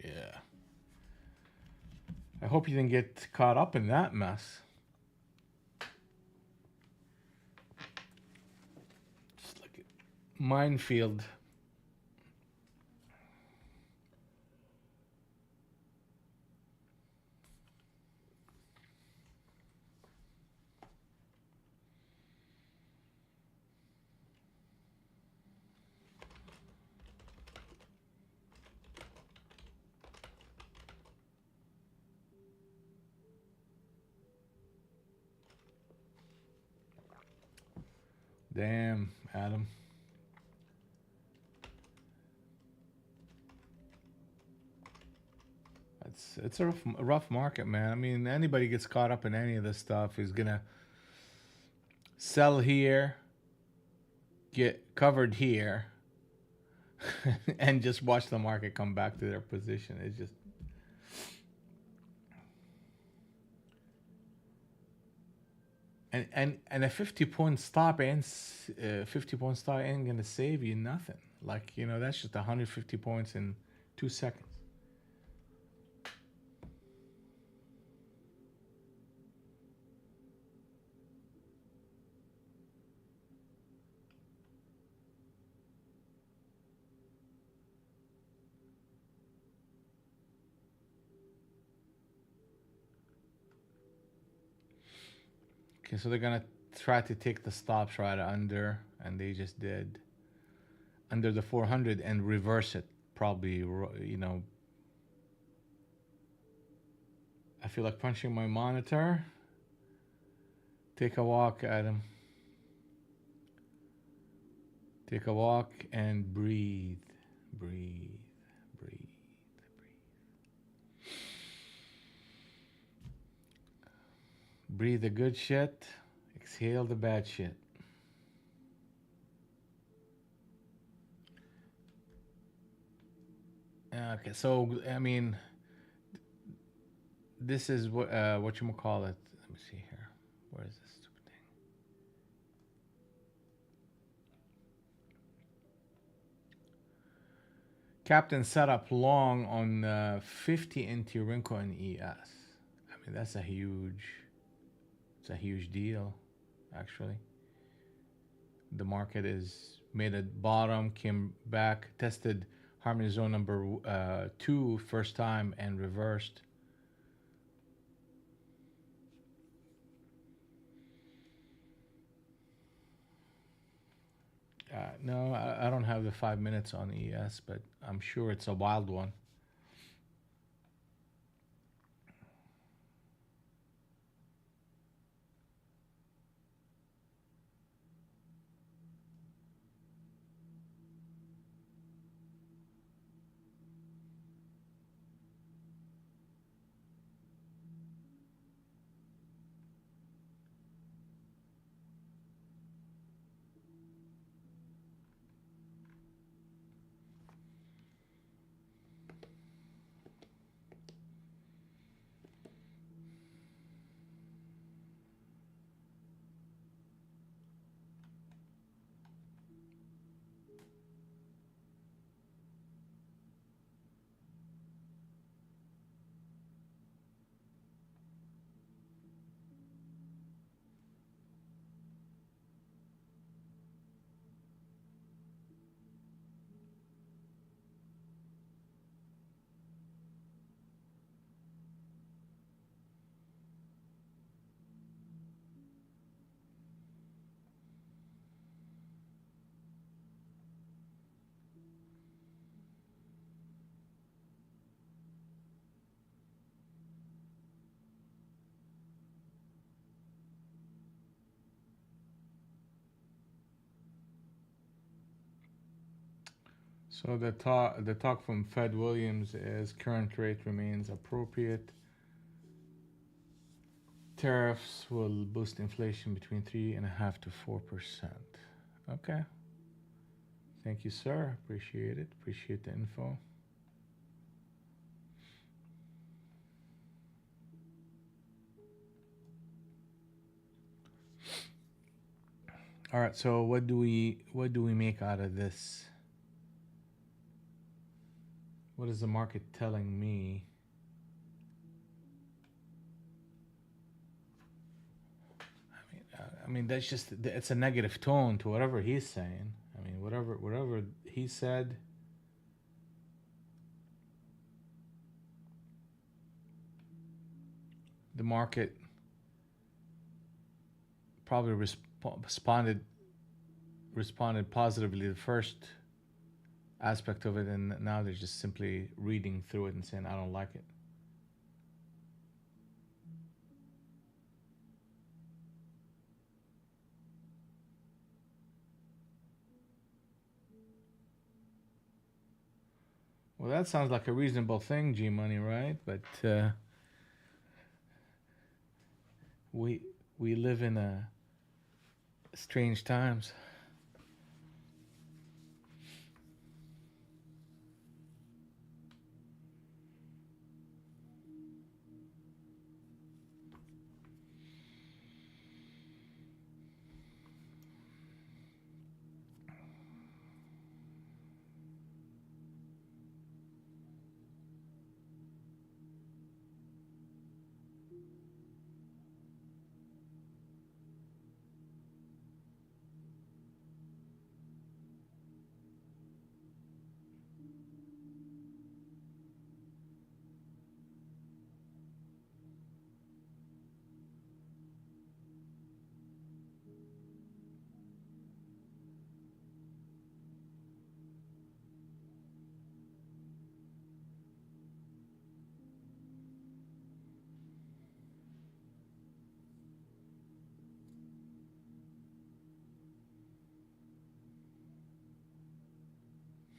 Yeah. I hope you didn't get caught up in that mess. Just like a minefield. Damn, Adam. It's a rough market, man. I mean, anybody gets caught up in any of this stuff is gonna sell here, get covered here, and just watch the market come back to their position. It's just and a 50-point stop ain't 50-point stop ain't gonna save you nothing. Like, you know, that's just 150 points in 2 seconds. Okay, so they're gonna try to take the stops right under, and they just did under the 400 and reverse it. Probably, you know. I feel like punching my monitor. Take a walk, Adam. Take a walk and breathe, breathe, breathe, breathe. Breathe the good shit. Exhale the bad shit. Okay, so I mean, this is what you call it. Let me see here. Where is this stupid thing? Captain set up long on 50 into Rinko and ES. I mean, that's a huge. It's a huge deal, actually. The market is made a bottom, came back, tested harmony zone number 2 first time and reversed. No, I don't have the 5 minutes on ES, but I'm sure it's a wild one. So the talk from Fed Williams is current rate remains appropriate. Tariffs will boost inflation between 3.5% to 4%. Okay. Thank you, sir. Appreciate it. Appreciate the info. All right. So what do we make out of this? What is the market telling me? I mean, that's just it's a negative tone to whatever he's saying. I mean, whatever he said. The market probably responded positively to the first aspect of it, and now they're just simply reading through it and saying, I don't like it. Well, that sounds like a reasonable thing, G Money, right? But we we live in strange times.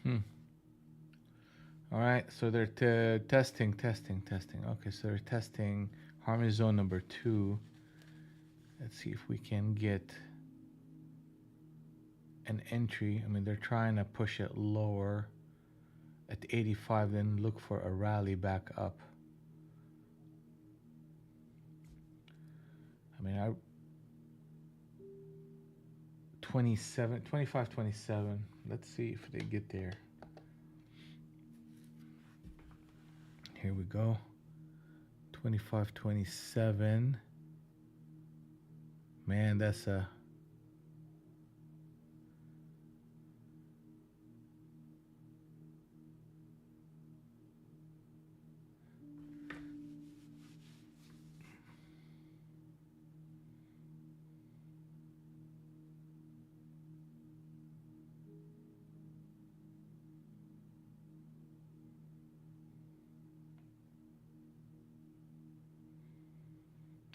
Hmm. All right, so they're testing. Okay, so they're testing harmony zone number 2. Let's see if we can get an entry. I mean, they're trying to push it lower at 85, then look for a rally back up. I mean, 25, 27. Let's see if they get there. Here we go. 25, 27. Man, that's a...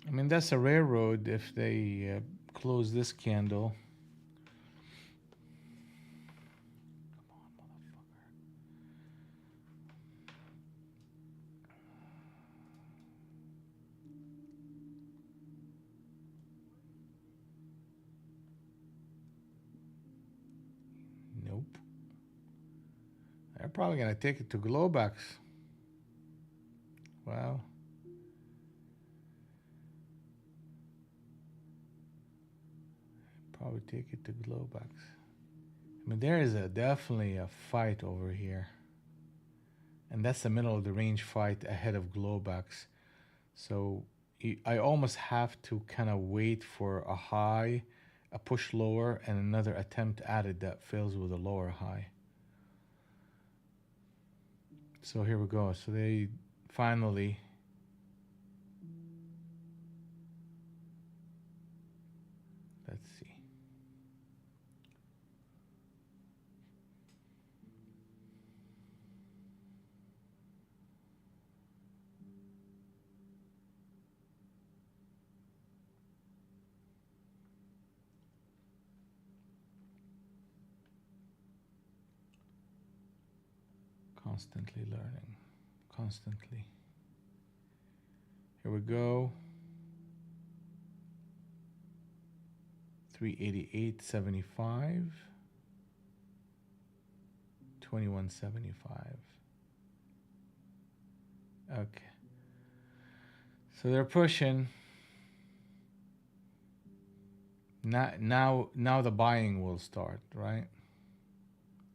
I mean, that's a railroad if they close this candle. Nope. They're probably going to take it to Globex. Well, probably take it to Globex. I mean, there is definitely a fight over here. And that's the middle of the range fight ahead of Globex. So I almost have to kind of wait for a high, a push lower, and another attempt at it that fails with a lower high. So here we go. So they finally... Let's see. Constantly learning. Constantly. Here we go. 388.75. 21.75. Okay. So they're pushing. Now the buying will start, right?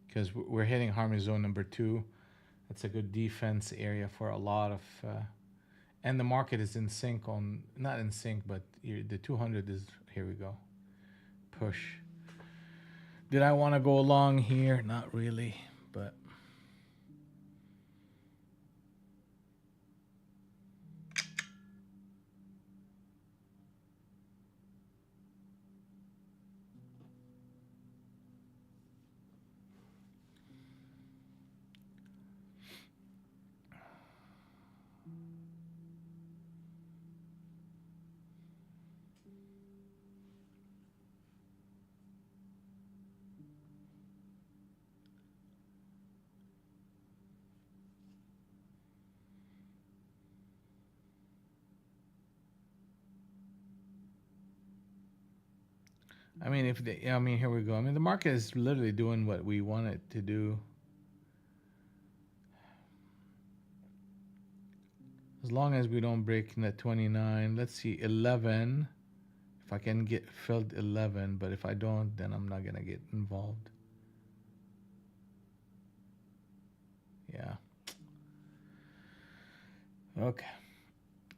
Because we're hitting harmony zone number 2. That's a good defense area for a lot of... and the market is in sync on... Not in sync, but the 200 is... Here we go. push. Did I want to go long here? Not really, but I mean, if they, I mean, here we go. I mean, the market is literally doing what we want it to do. As long as we don't break net 29. Let's see, 11. If I can get filled 11, but if I don't, then I'm not gonna get involved. Yeah. Okay.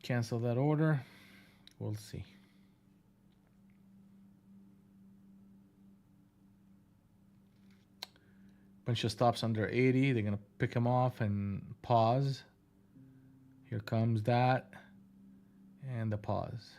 Cancel that order. We'll see. Bunch of stops under 80. They're gonna pick them off and pause. Here comes that and the pause.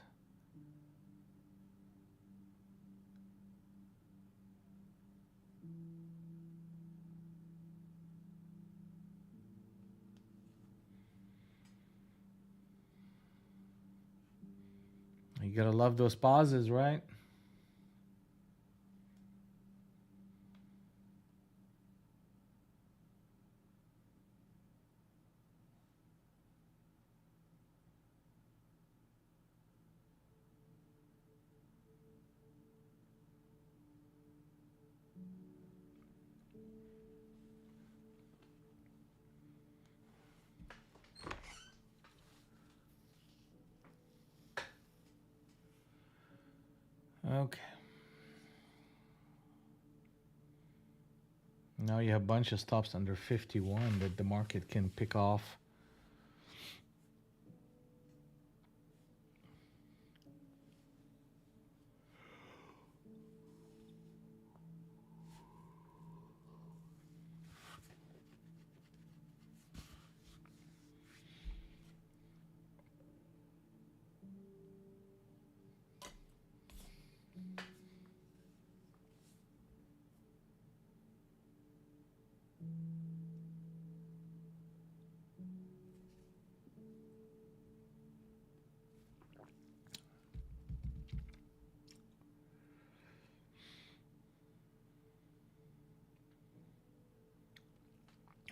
You gotta love those pauses, right? Okay. Now you have a bunch of stops under 51 that the market can pick off.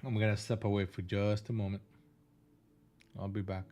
I'm gonna step away for just a moment. I'll be back.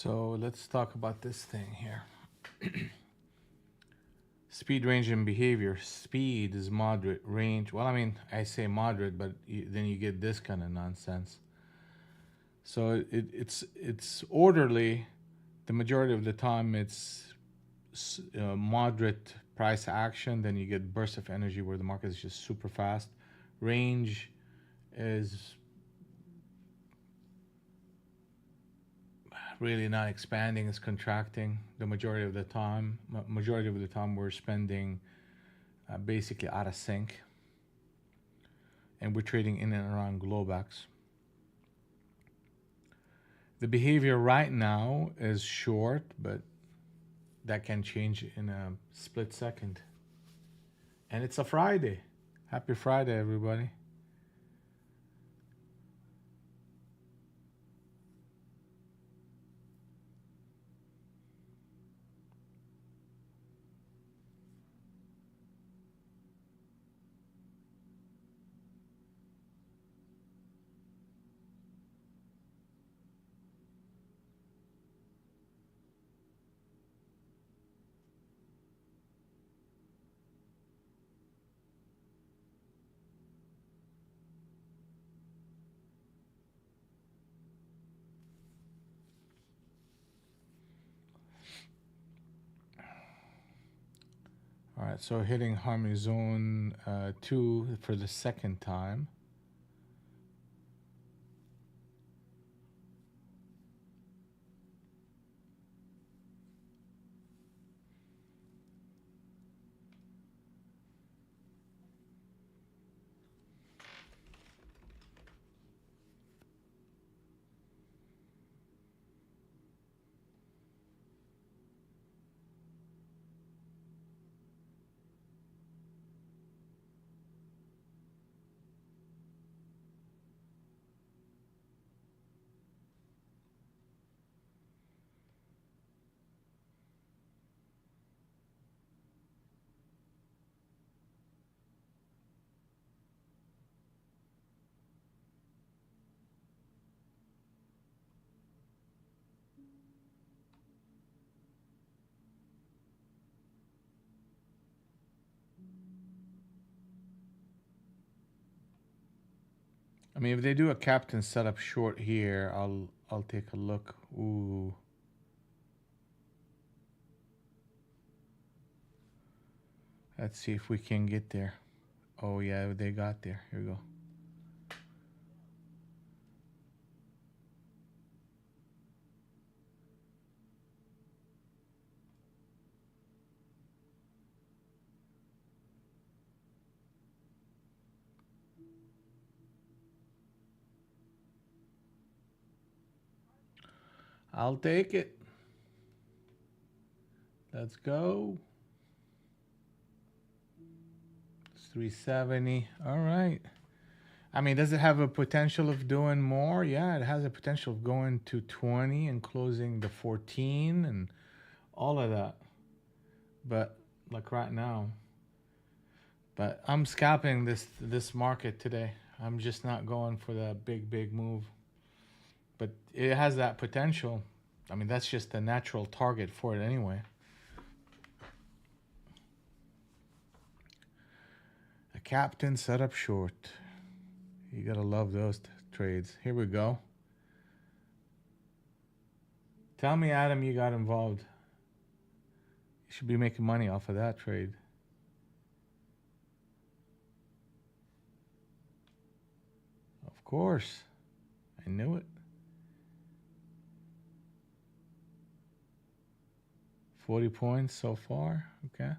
So let's talk about this thing here. Speed, range, and behavior. Speed is moderate. Range, well, I mean, I say moderate, but then you get this kind of nonsense. So it's orderly. The majority of the time, it's moderate price action. Then you get bursts of energy where the market is just super fast. Range is really not expanding, it's contracting the majority of the time. Majority of the time we're spending basically out of sync, and we're trading in and around Globex. The behavior right now is short, but that can change in a split second. And it's a Friday. Happy Friday, everybody. All right, so hitting Harmony Zone 2 for the second time. I mean, if they do a captain setup short here, I'll take a look. Ooh. Let's see if we can get there. Oh yeah, they got there. Here we go. I'll take it. Let's go. It's 370. All right. I mean, does it have a potential of doing more? Yeah, it has a potential of going to 20 and closing the 14 and all of that. But like right now. But I'm scalping this market today. I'm just not going for that big move. But it has that potential. I mean, that's just a natural target for it anyway. A captain set up short. You gotta love those trades. Here we go. Tell me, Adam, you got involved. You should be making money off of that trade. Of course. I knew it. 40 points so far. Okay.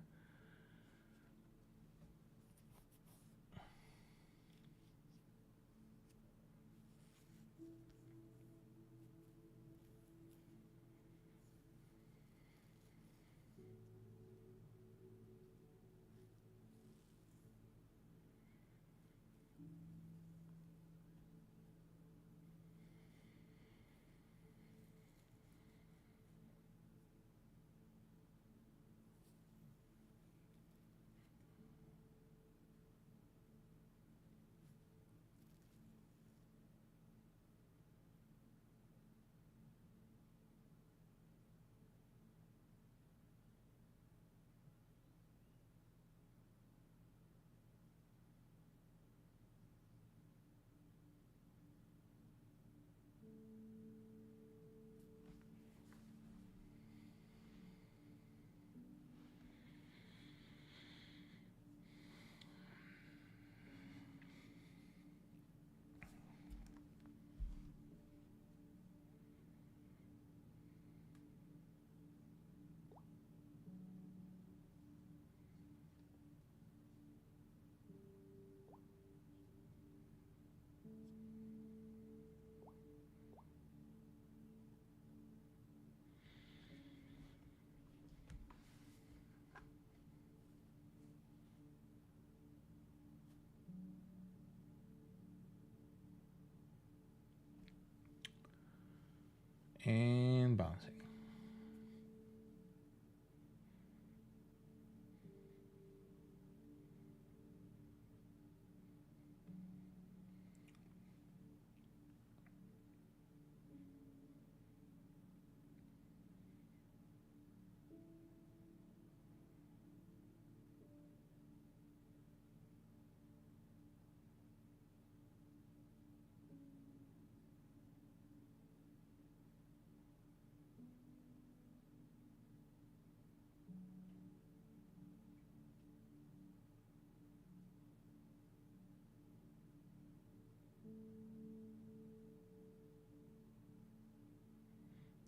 and bouncing.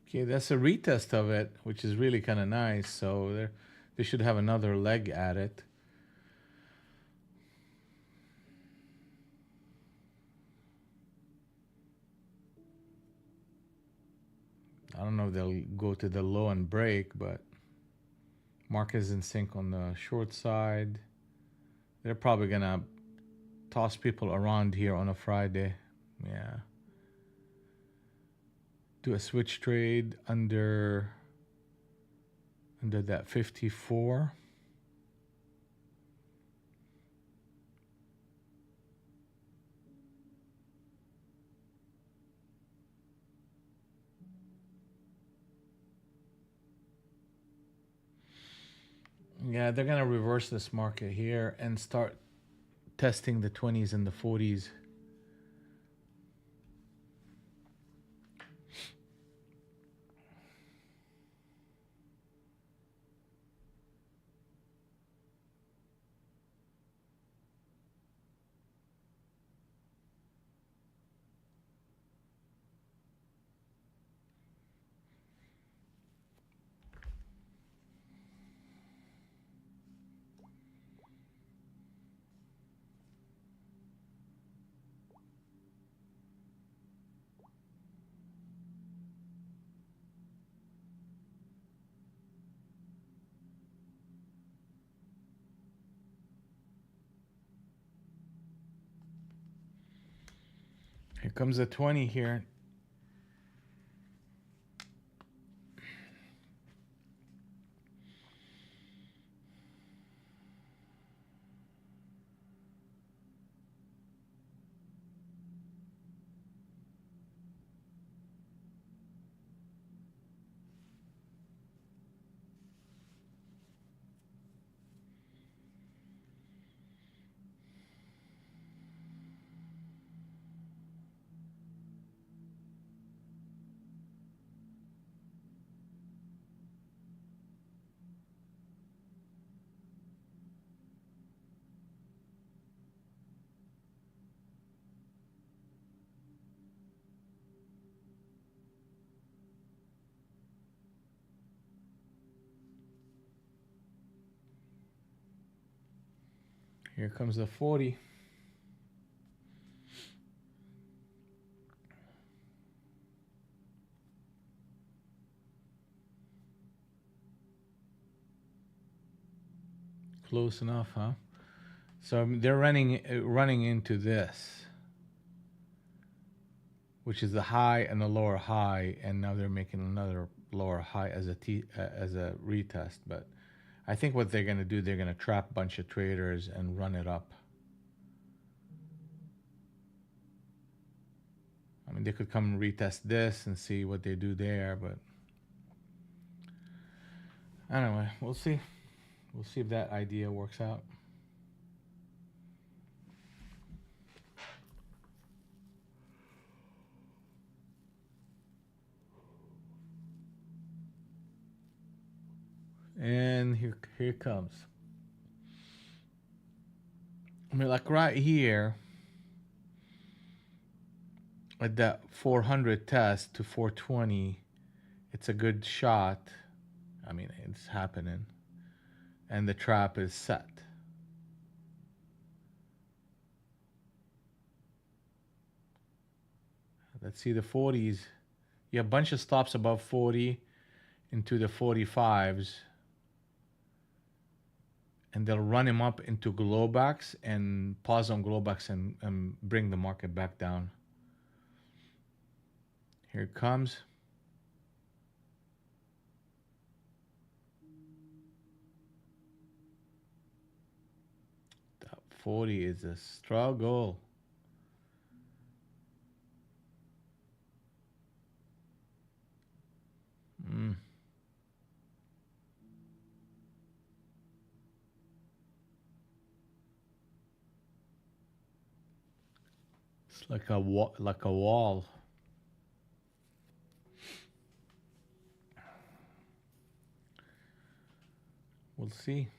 Okay, that's a retest of it, which is really kind of nice. So they should have another leg at it. I don't know if they'll go to the low and break, but market is in sync on the short side. They're probably gonna toss people around here on a Friday. Yeah. Do a switch trade under that 54. Yeah, they're gonna reverse this market here and start testing the 20s and the 40s. Here comes the 20 here. Here comes the 40. Close enough, huh? So they're running into this, which is the high and the lower high, and now they're making another lower high as a retest. But I think what they're gonna do, they're gonna trap a bunch of traders and run it up. I mean, they could come and retest this and see what they do there, but anyway, we'll see. We'll see if that idea works out. And here it comes. I mean, like right here at that 400 test to 420, it's a good shot. I mean, it's happening. And the trap is set. Let's see the 40s. You have a bunch of stops above 40 into the 45s. And they'll run him up into Globex and pause on Globex and bring the market back down. Here it comes. 40 is a struggle. Mm. It's like a like a wall. We'll see.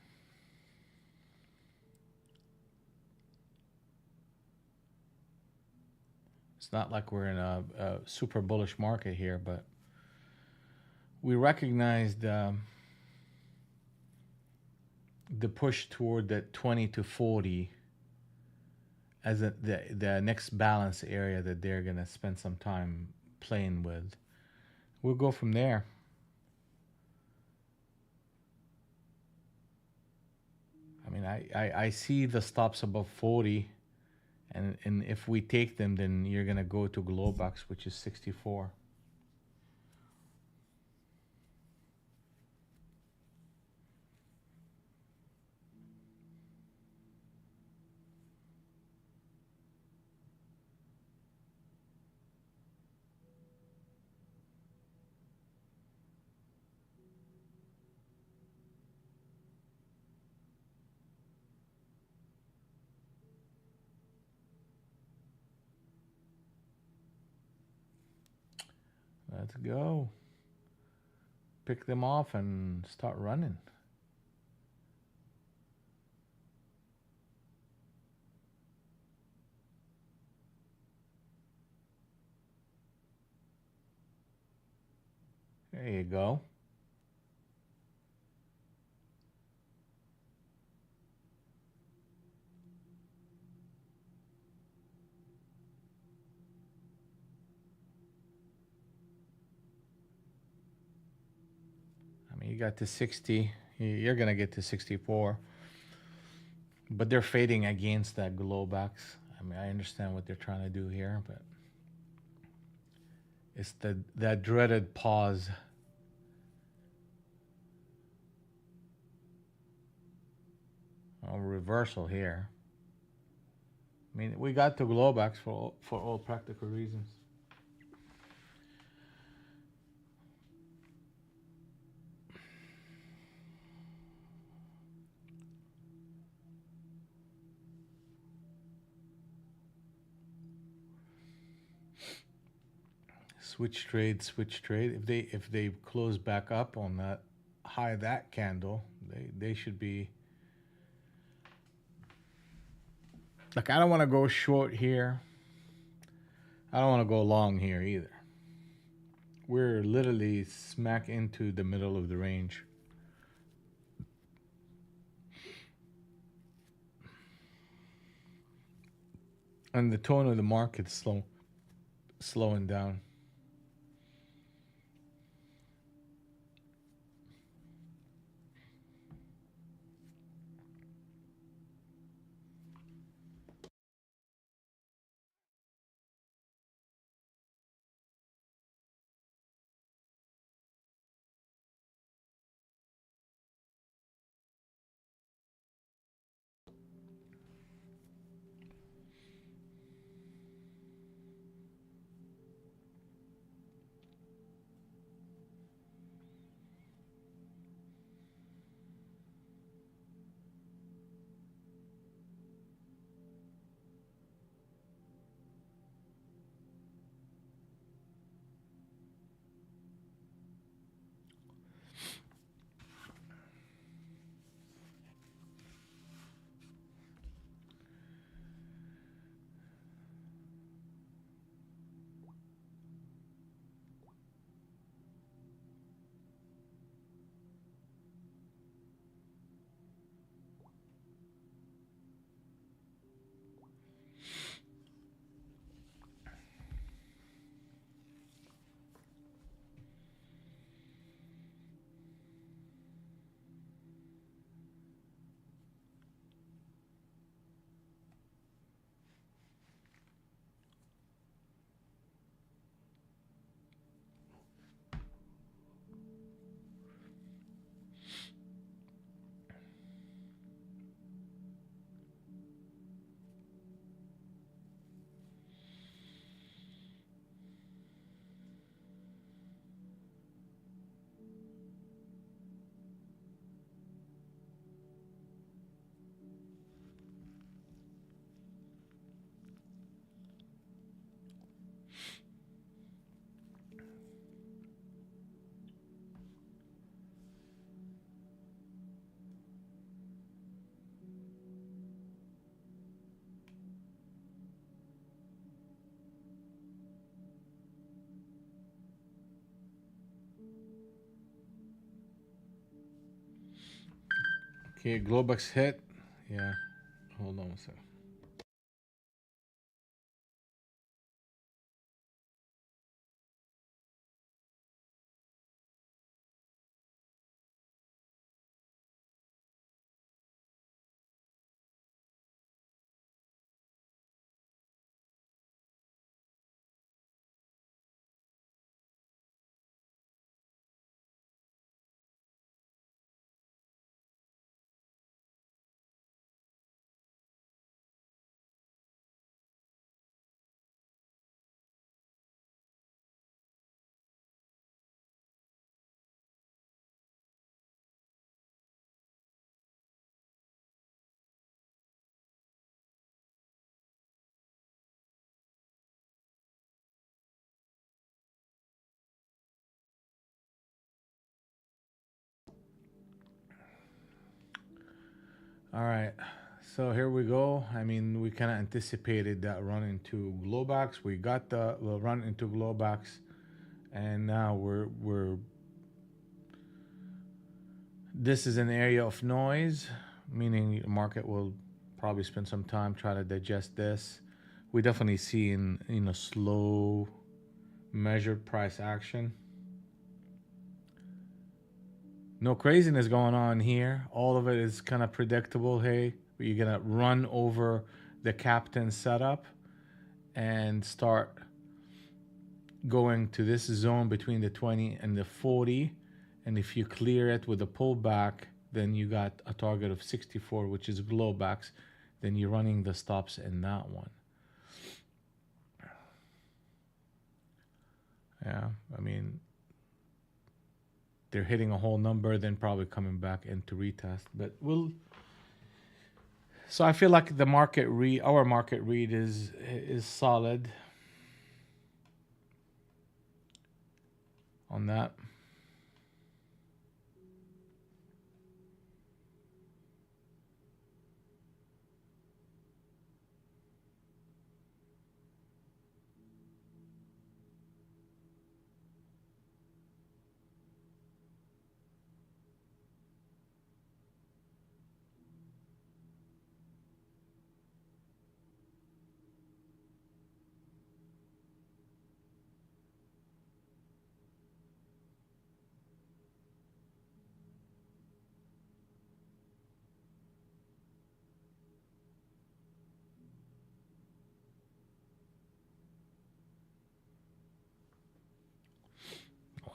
It's not like we're in a super bullish market here, but we recognized the push toward that 20 to 40 as the next balance area that they're going to spend some time playing with. We'll go from there. I mean, I see the stops above 40, and if we take them, then you're going to go to Globex, which is 64. Let's go. Pick them off and start running. There you go. I mean, you got to 60. You're going to get to 64. But they're fading against that Globex. I mean, I understand what they're trying to do here, but it's that dreaded pause. Oh, reversal here. I mean, we got to Globex for all practical reasons. Switch trade, switch trade. If they close back up on that high that candle, they should be like, I don't want to go short here. I don't want to go long here either. We're literally smack into the middle of the range. And the tone of the market's slowing down. Okay, Globex hit. Yeah. Hold on a second. All right. So here we go. I mean, we kind of anticipated that run into Globex. We got the run into Globex, and now we're. This is an area of noise, meaning the market will probably spend some time trying to digest this. We definitely see in a slow, measured price action. No craziness going on here. All of it is kind of predictable. Hey, you're gonna run over the captain setup and start going to this zone between the 20 and the 40. And if you clear it with a pullback, then you got a target of 64, which is Globex. Then you're running the stops in that one. Yeah, I mean, they're hitting a whole number, then probably coming back into retest. But we'll. So I feel like the market read, our market read is solid on that.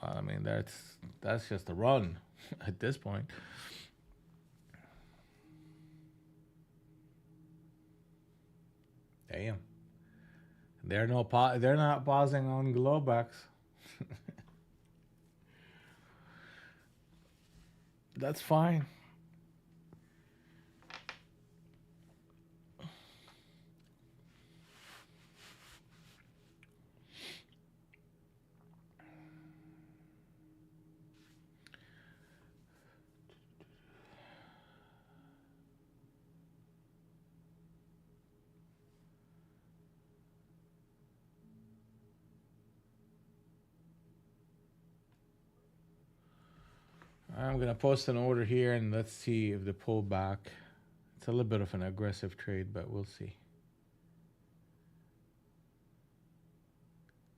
Well, I mean, that's just a run at this point. Damn. They're not pausing on Globex. That's fine. I'm gonna post an order here and let's see if the pullback. It's a little bit of an aggressive trade, but we'll see.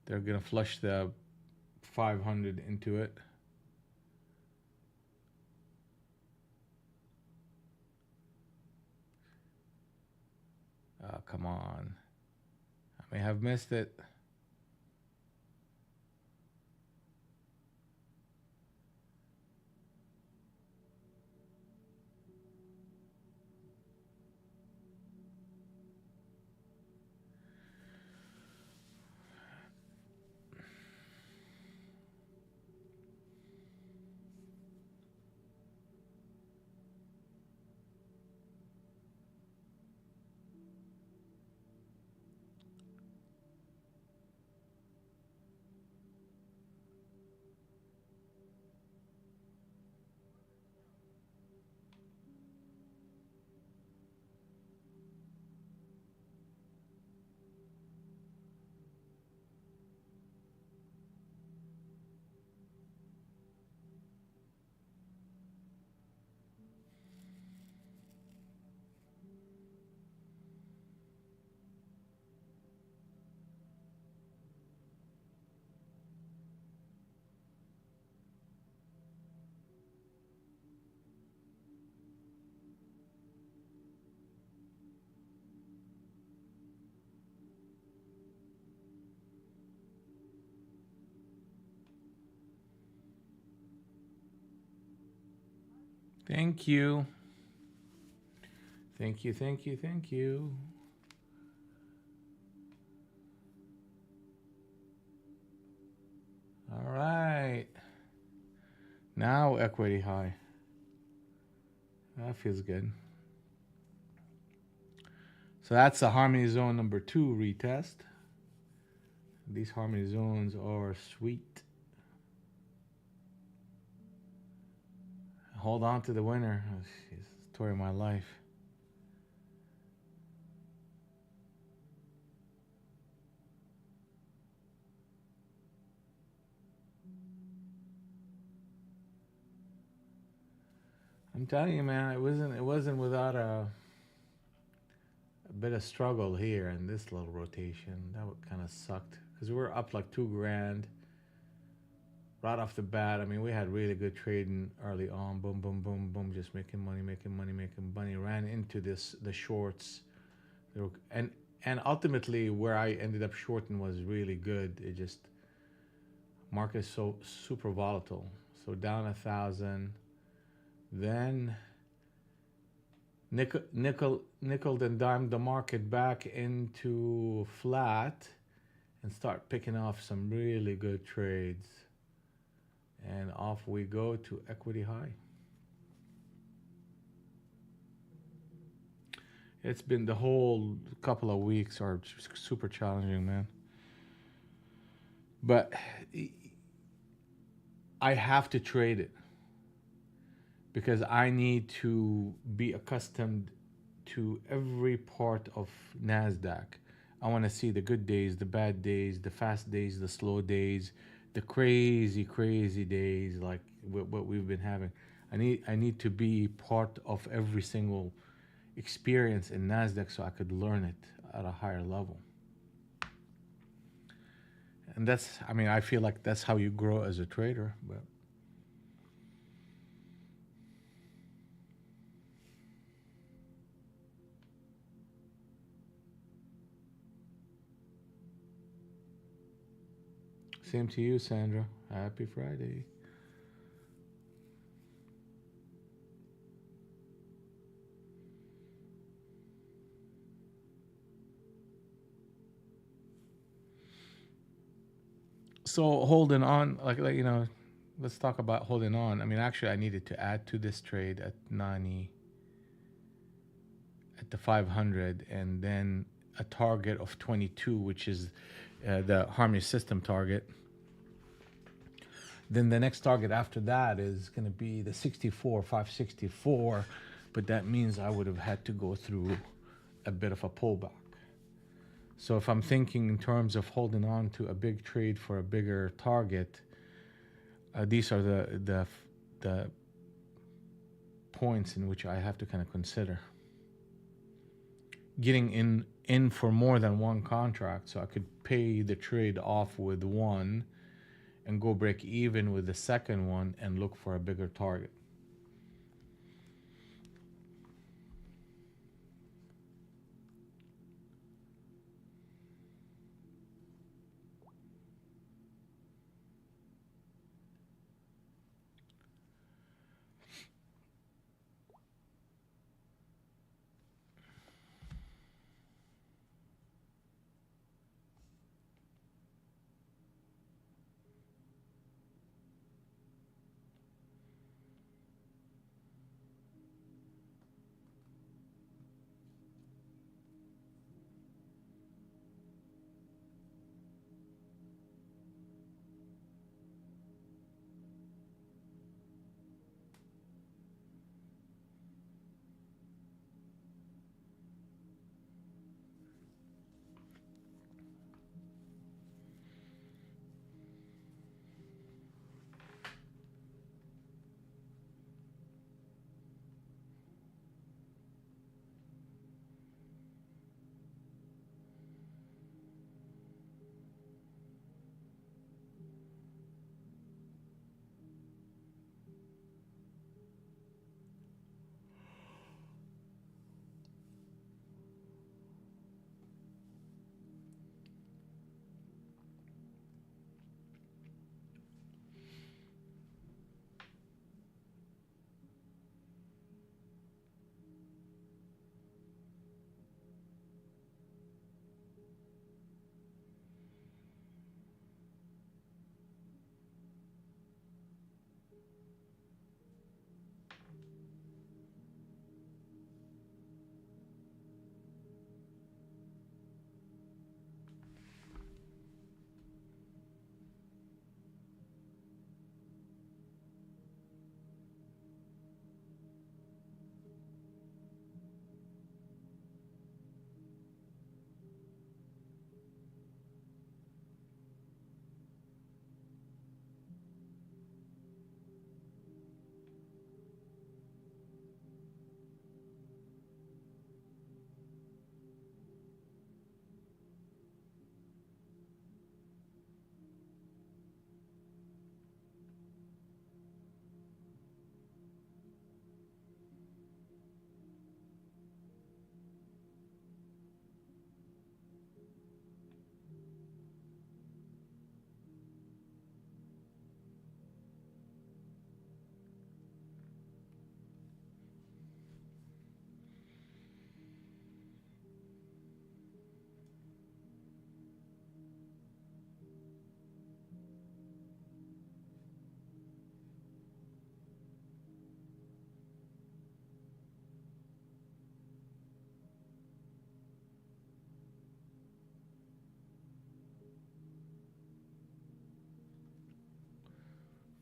They're gonna flush the 500 into it. Oh, come on. I may have missed it. Thank you. Thank you, thank you, thank you. All right. Now equity high. That feels good. So that's the harmony zone number 2 retest. These harmony zones are sweet. Hold on to the winner. Oh, it's the story of my life. I'm telling you, man, it wasn't without a bit of struggle here in this little rotation. That kind of sucked because we were up like 2 grand right off the bat. I mean, we had really good trading early on. Boom, boom, boom, boom, just making money, making money, making money. Ran into the shorts, and ultimately where I ended up shorting was really good. It just market is so super volatile. So down 1,000, then nickel and dimed the market back into flat and start picking off some really good trades. And off we go to equity high. It's been the whole couple of weeks are super challenging, man. But I have to trade it because I need to be accustomed to every part of NASDAQ. I want to see the good days, the bad days, the fast days, the slow days, the crazy, crazy days like what we've been having. I need to be part of every single experience in NASDAQ so I could learn it at a higher level. And that's, I mean, I feel like that's how you grow as a trader. But same to you, Sandra. Happy Friday. So holding on, let's talk about holding on. I mean, actually, I needed to add to this trade at 90, at the 500, and then a target of 22, which is the Harmony System target. Then the next target after that is going to be the 64, 564, but that means I would have had to go through a bit of a pullback. So if I'm thinking in terms of holding on to a big trade for a bigger target, these are the points in which I have to kind of consider. Getting in for more than one contract so I could pay the trade off with one and go break even with the second one and look for a bigger target.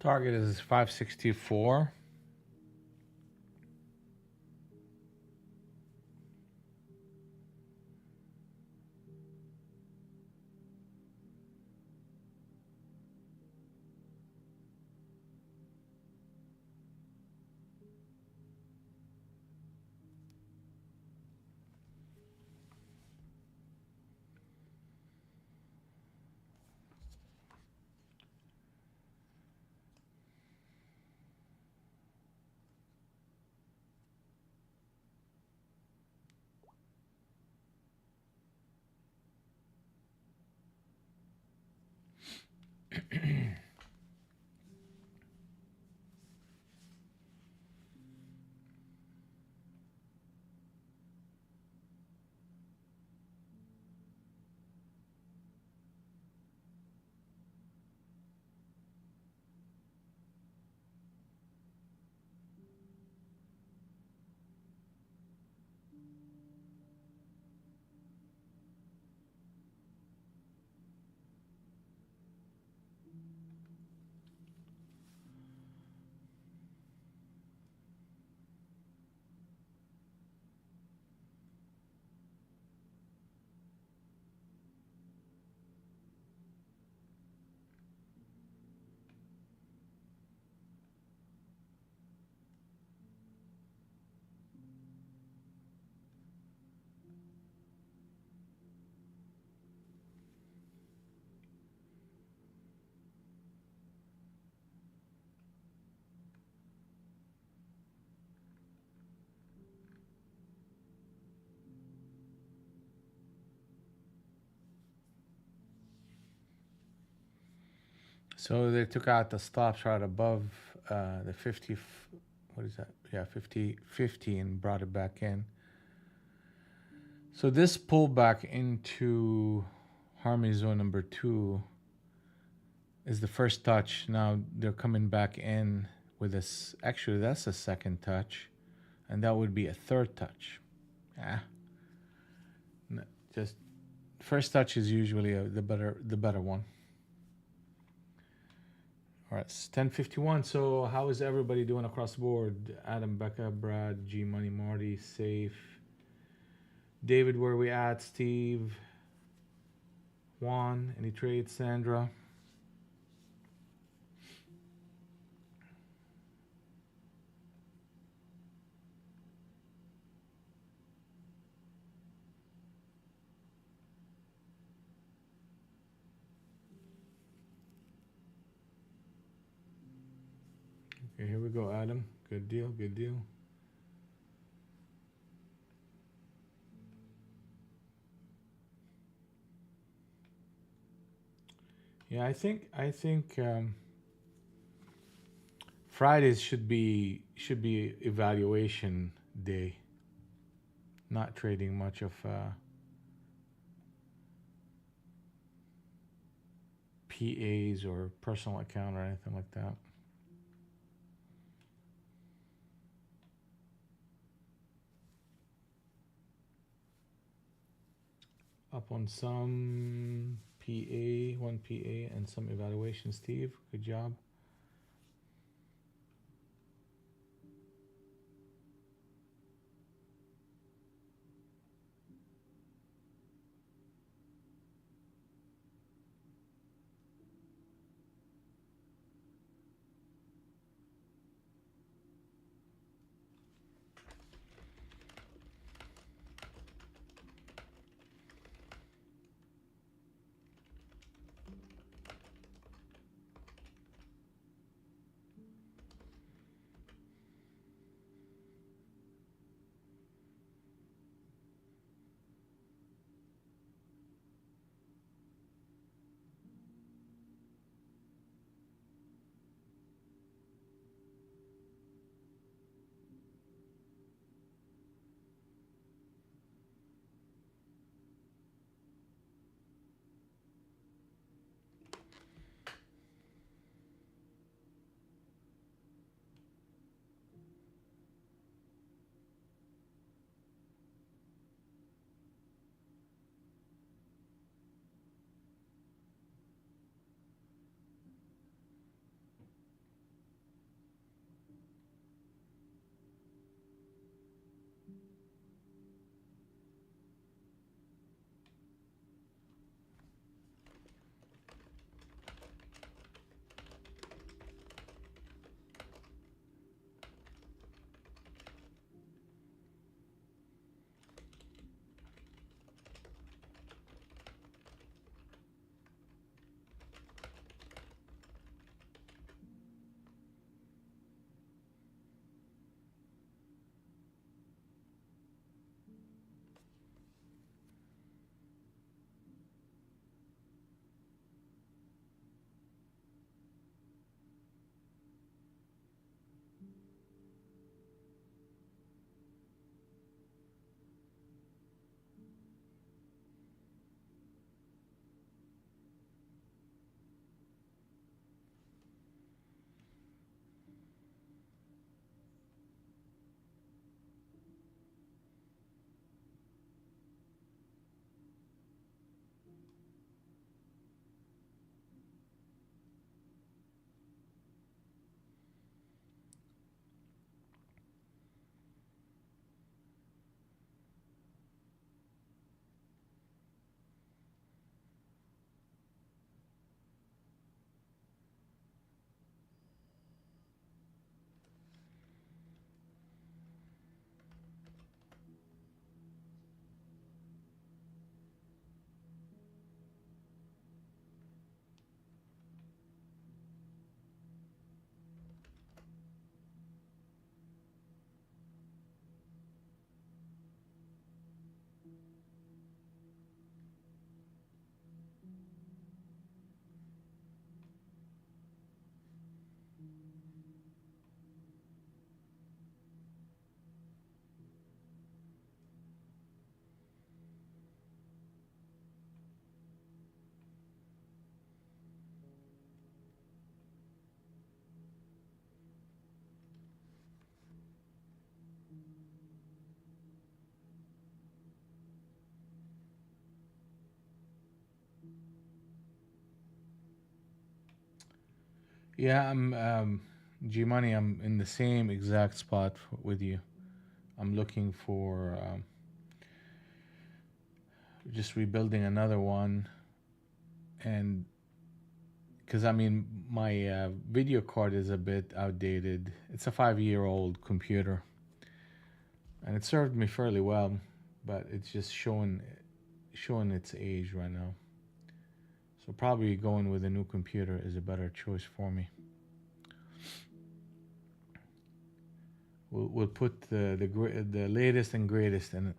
Target is 564. So they took out the stops right above the 50, what is that? Yeah, 50 and brought it back in. So this pullback into Harmony Zone number 2 is the first touch. Now they're coming back in with this. Actually, that's a second touch, and that would be a third touch. Just first touch is usually the better one. All right, it's 10:51. So how is everybody doing across the board? Adam, Becca, Brad, G Money, Marty, Safe, David, where we at? Steve, Juan, any trades? Sandra. Okay, here we go, Adam. Good deal, good deal. Yeah, I think Fridays should be evaluation day. Not trading much of PAs or personal account or anything like that. Up on some PA, one PA, and some evaluation. Steve, good job. Yeah, G Money. I'm in the same exact spot with you. I'm looking for just rebuilding another one, and because I mean my video card is a bit outdated. It's a 5-year-old computer, and it served me fairly well, but it's just showing its age right now. So probably going with a new computer is a better choice for me. We'll put the latest and greatest in it.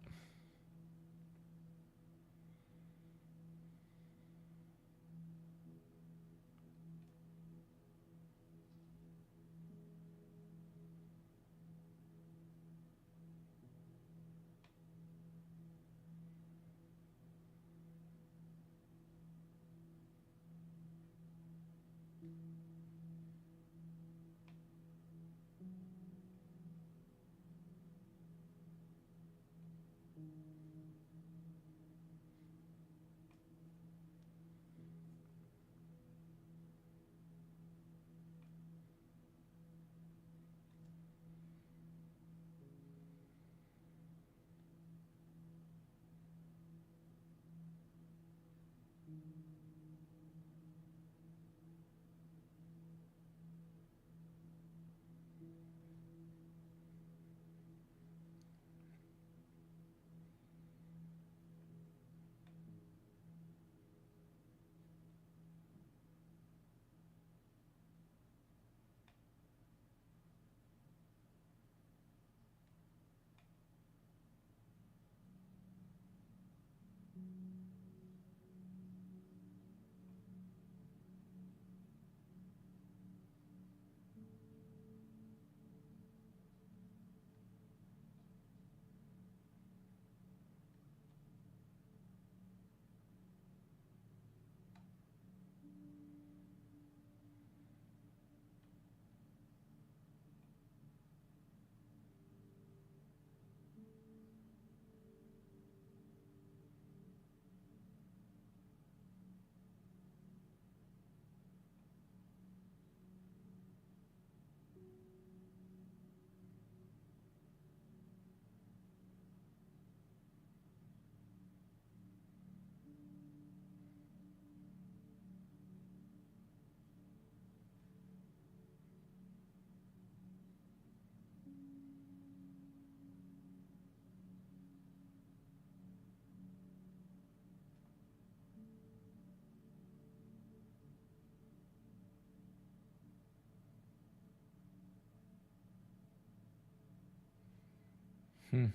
Hmm.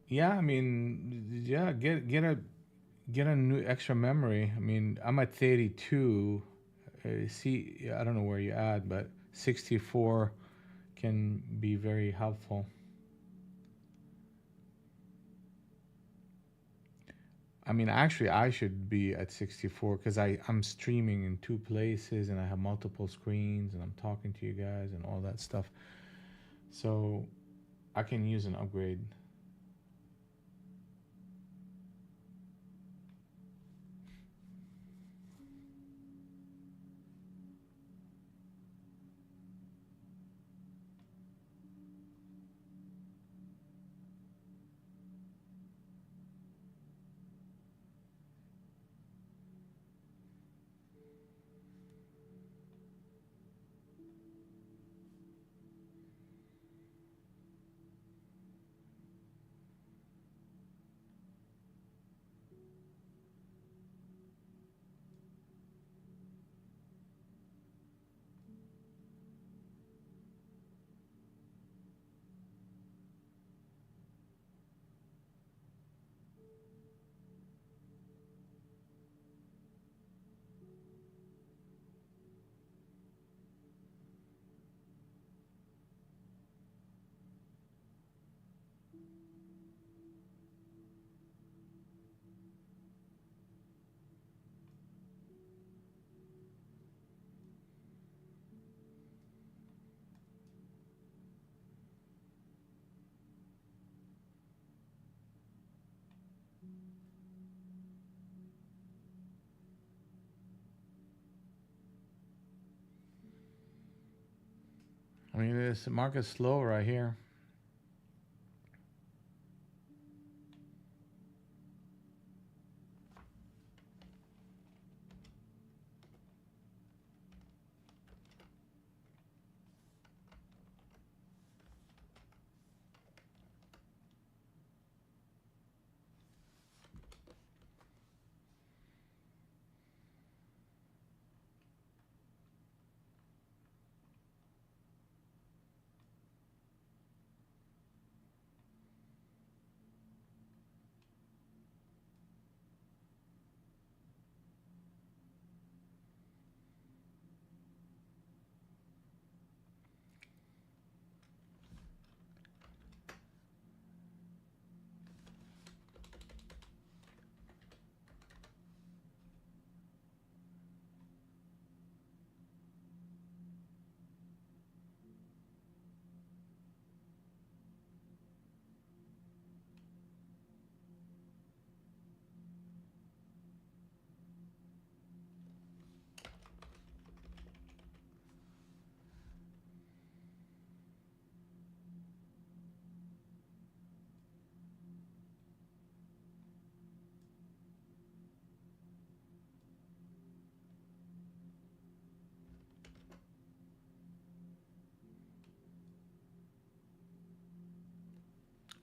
Yeah, I mean, yeah, get a new extra memory. I mean, I'm at 32. See, I don't know where you at, but 64 can be very helpful. I mean, actually, I should be at 64 because I'm streaming in two places and I have multiple screens and I'm talking to you guys and all that stuff. So I can use an upgrade. I mean, this market's slow right here.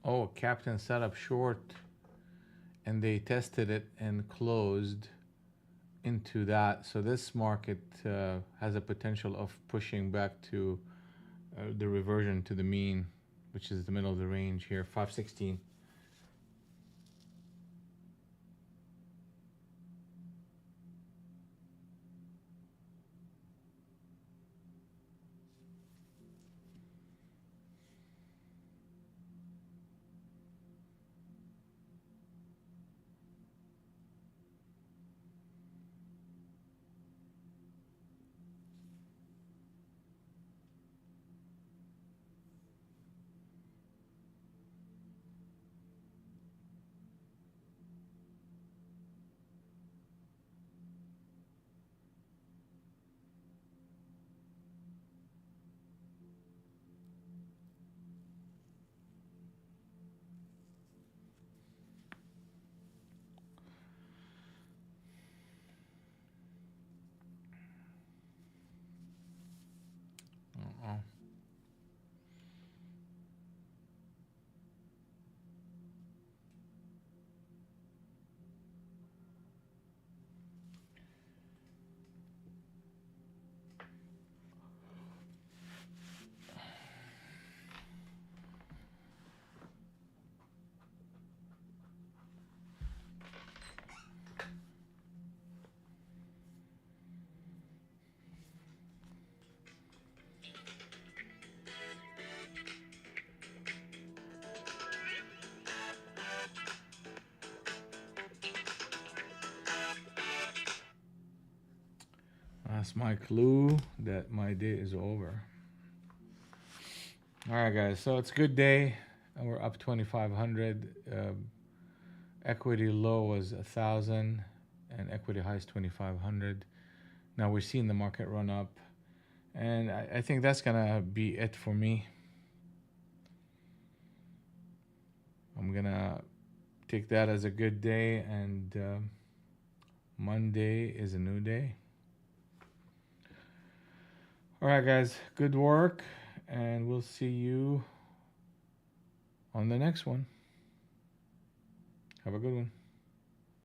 Oh, Captain set up short and they tested it and closed into that. So this market has a potential of pushing back to the reversion to the mean, which is the middle of the range here, 516. Uh-oh. That's my clue that my day is over. All right, guys. So it's a good day. We're up 2,500. Equity low was 1,000, and equity high is 2,500. Now we're seeing the market run up, and I think that's gonna be it for me. I'm gonna take that as a good day, and Monday is a new day. All right, guys. Good work, and we'll see you on the next one. Have a good one.